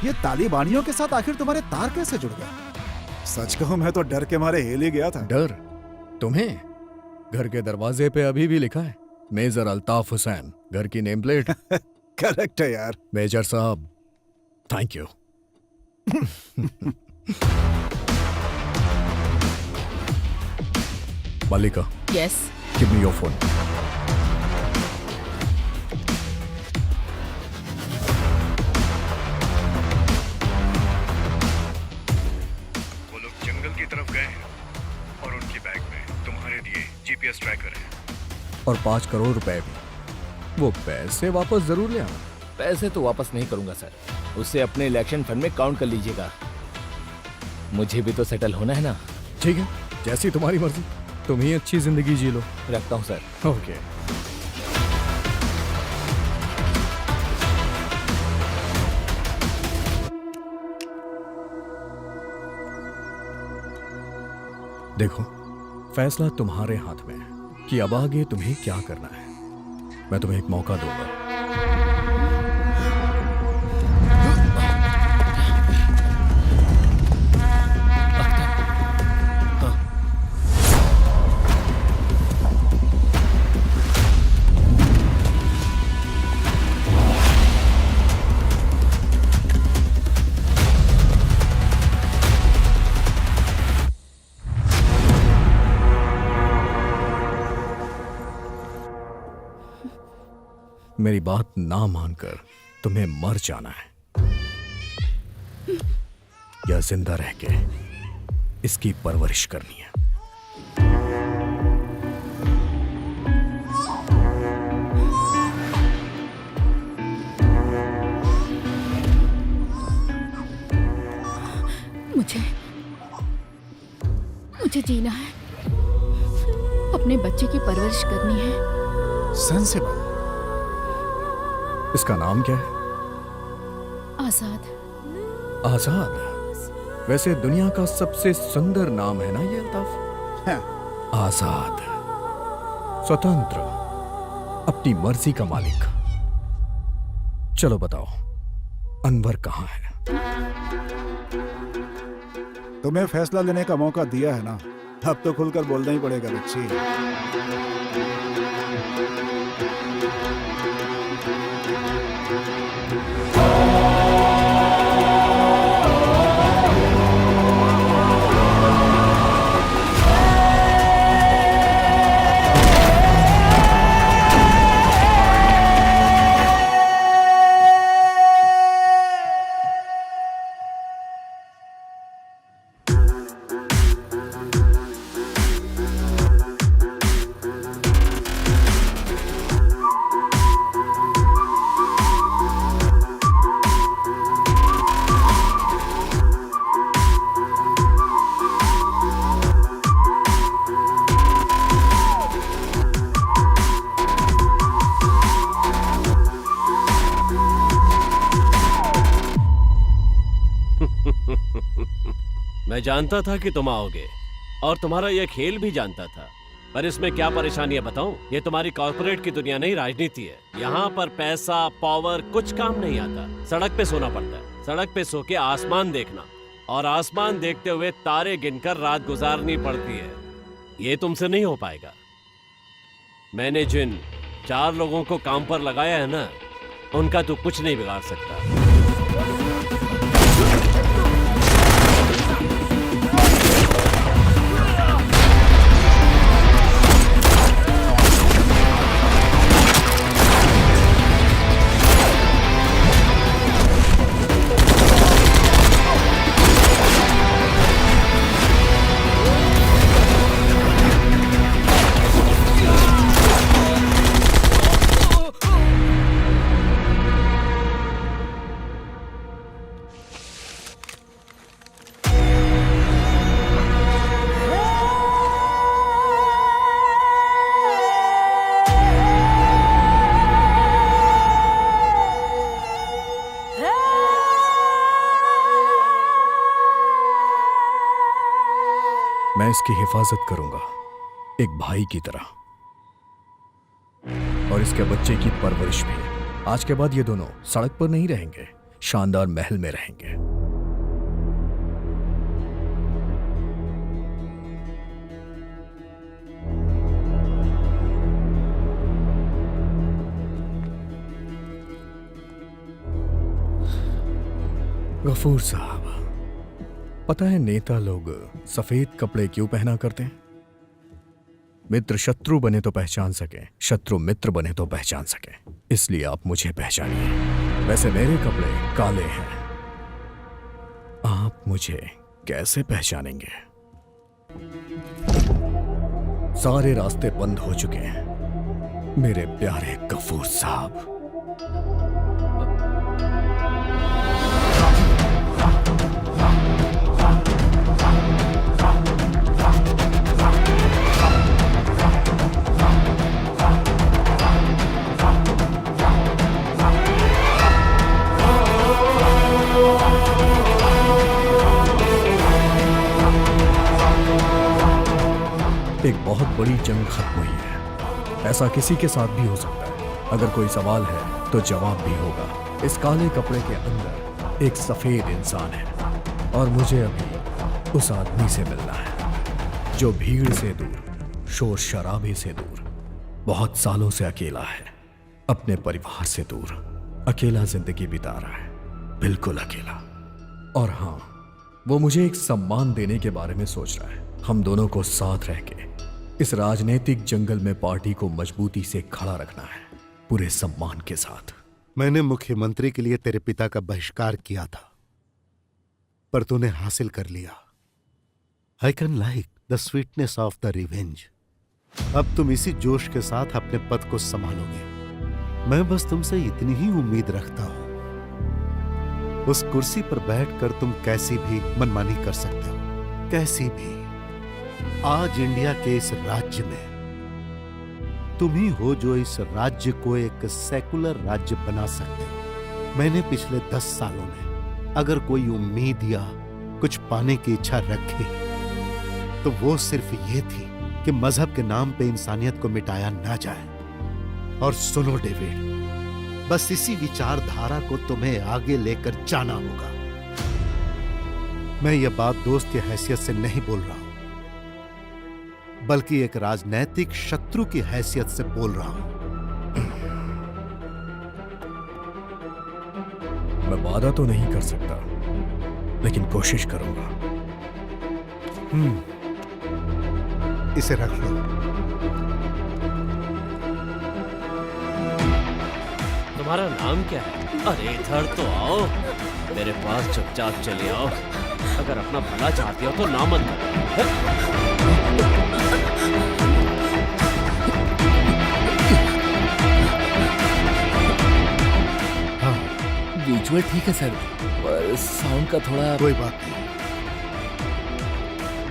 ये तालिबानियों के साथ आखिर तुम्हारे तार कैसे जुड़ गए? सच कहूं मैं तो डर के मारे हिल ही गया था। डर? तुम्हें? घर के दरवाजे पे अभी भी लिखा है मेजर अल्ताफ हुसैन, घर की नेम प्लेट। करेक्ट है यार। मेजर साहब, thank you. Malika. Yes. Give me your phone. वो लोग जंगल की तरफ गए हैं और उनकी बैग में तुम्हारे दिए जीपीएस ट्रैकर है। और 5 करोड़ रुपए भी। वो पैसे वापस जरूर ले आना। पैसे तो वापस नहीं करूंगा सर, उसे अपने इलेक्शन फंड में काउंट कर लीजिएगा। मुझे भी तो सेटल होना है ना। ठीक है, जैसी तुम्हारी मर्जी, तुम ही अच्छी जिंदगी जी लो। रखता हूँ सर। ओके। देखो, फैसला तुम्हारे हाथ में है कि अब आगे तुम्हें क्या करना है। मैं तुम्हें एक मौका दूंगा। मेरी बात ना मानकर तुम्हें मर जाना है या जिंदा रह के इसकी परवरिश करनी है। मुझे जीना है, अपने बच्चे की परवरिश करनी है। सेंसिबल। इसका नाम क्या है? आजाद। आजाद? वैसे दुनिया का सबसे सुंदर नाम है ना ये अल्ताफ? आजाद, स्वतंत्र, अपनी मर्जी का मालिक। चलो बताओ, अनवर कहाँ है? तुम्हें फैसला लेने का मौका दिया है ना, अब तो खुलकर बोलना ही पड़ेगा बच्ची। मैं जानता था कि तुम आओगे और तुम्हारा यह खेल भी जानता था, पर इसमें क्या परेशानी है बताऊं? ये तुम्हारी कॉर्पोरेट की दुनिया नहीं, राजनीति है। यहाँ पर पैसा पावर कुछ काम नहीं आता। सड़क पे सोना पड़ता है, सड़क पे सो के आसमान देखना और आसमान देखते हुए तारे गिनकर रात गुजारनी पड़ती है। ये तुमसे नहीं हो पाएगा। मैंने जिन 4 लोगों को काम पर लगाया है ना, उनका तू कुछ नहीं बिगाड़ सकता। मैं इसकी हिफाजत करूंगा एक भाई की तरह, और इसके बच्चे की परवरिश भी। आज के बाद ये दोनों सड़क पर नहीं रहेंगे, शानदार महल में रहेंगे। गफूर साहब, पता है नेता लोग सफेद कपड़े क्यों पहना करते हैं? मित्र शत्रु बने तो पहचान सके, शत्रु मित्र बने तो पहचान सके। इसलिए आप मुझे पहचानिए। वैसे मेरे कपड़े काले हैं, आप मुझे कैसे पहचानेंगे? सारे रास्ते बंद हो चुके हैं मेरे प्यारे गफूर साहब। एक बहुत बड़ी जंग खत्म हुई है। ऐसा किसी के साथ भी हो सकता है। अगर कोई सवाल है तो जवाब भी होगा। इस काले कपड़े के अंदर एक सफेद इंसान है और मुझे अभी उस आदमी से मिलना है जो भीड़ से दूर, शोर शराबे से दूर, बहुत सालों से अकेला है, अपने परिवार से दूर, अकेला जिंदगी बिता रहा है, बिल्कुल अकेला। और हाँ, वो मुझे एक सम्मान देने के बारे में सोच रहा है। हम दोनों को साथ रह के इस राजनीतिक जंगल में पार्टी को मजबूती से खड़ा रखना है, पूरे सम्मान के साथ। मैंने मुख्यमंत्री के लिए तेरे पिता का बहिष्कार किया था, पर तूने हासिल कर लिया। I can like the sweetness of the revenge. अब तुम इसी जोश के साथ अपने पद को संभालोगे। मैं बस तुमसे इतनी ही उम्मीद रखता हूं। उस कुर्सी पर बैठकर तुम कैसी भी मनमानी कर सकते हो, कैसी भी। आज इंडिया के इस राज्य में तुम ही हो जो इस राज्य को एक सेकुलर राज्य बना सकते हो। मैंने पिछले 10 सालों में अगर कोई उम्मीद या कुछ पाने की इच्छा रखी तो वो सिर्फ ये थी कि मजहब के नाम पे इंसानियत को मिटाया ना जाए। और सुनो डेविड, बस इसी विचारधारा को तुम्हें आगे लेकर जाना होगा। मैं ये बात दोस्त की हैसियत से नहीं बोल रहा हूं, बल्कि एक राजनैतिक शत्रु की हैसियत से बोल रहा हूं। मैं वादा तो नहीं कर सकता, लेकिन कोशिश करूंगा। इसे रख लो। तुम्हारा नाम क्या है? अरे इधर तो आओ, मेरे पास चुपचाप चले आओ। अगर अपना भला चाहती हो तो ना मत करो। विजुअल ठीक है सर, पर साउंड का थोड़ा। कोई बात नहीं।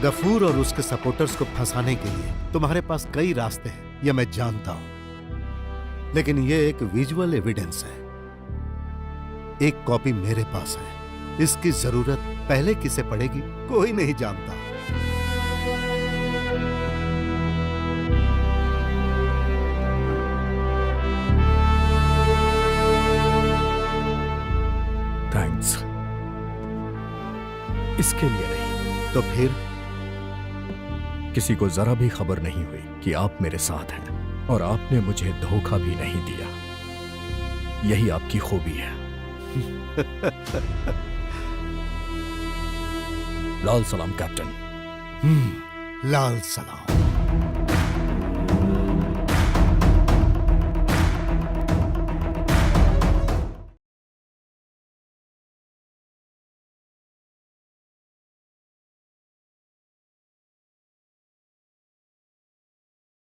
गफूर और उसके सपोर्टर्स को फंसाने के लिए तुम्हारे पास कई रास्ते हैं, यह मैं जानता हूं, लेकिन यह एक विजुअल एविडेंस है। एक कॉपी मेरे पास है। इसकी जरूरत पहले किसे पड़ेगी कोई नहीं जानता। थैंक्स। इसके लिए नहीं तो फिर? किसी को जरा भी खबर नहीं हुई कि आप मेरे साथ हैं और आपने मुझे धोखा भी नहीं दिया। यही आपकी खूबी है। लाल सलाम कैप्टन। लाल सलाम।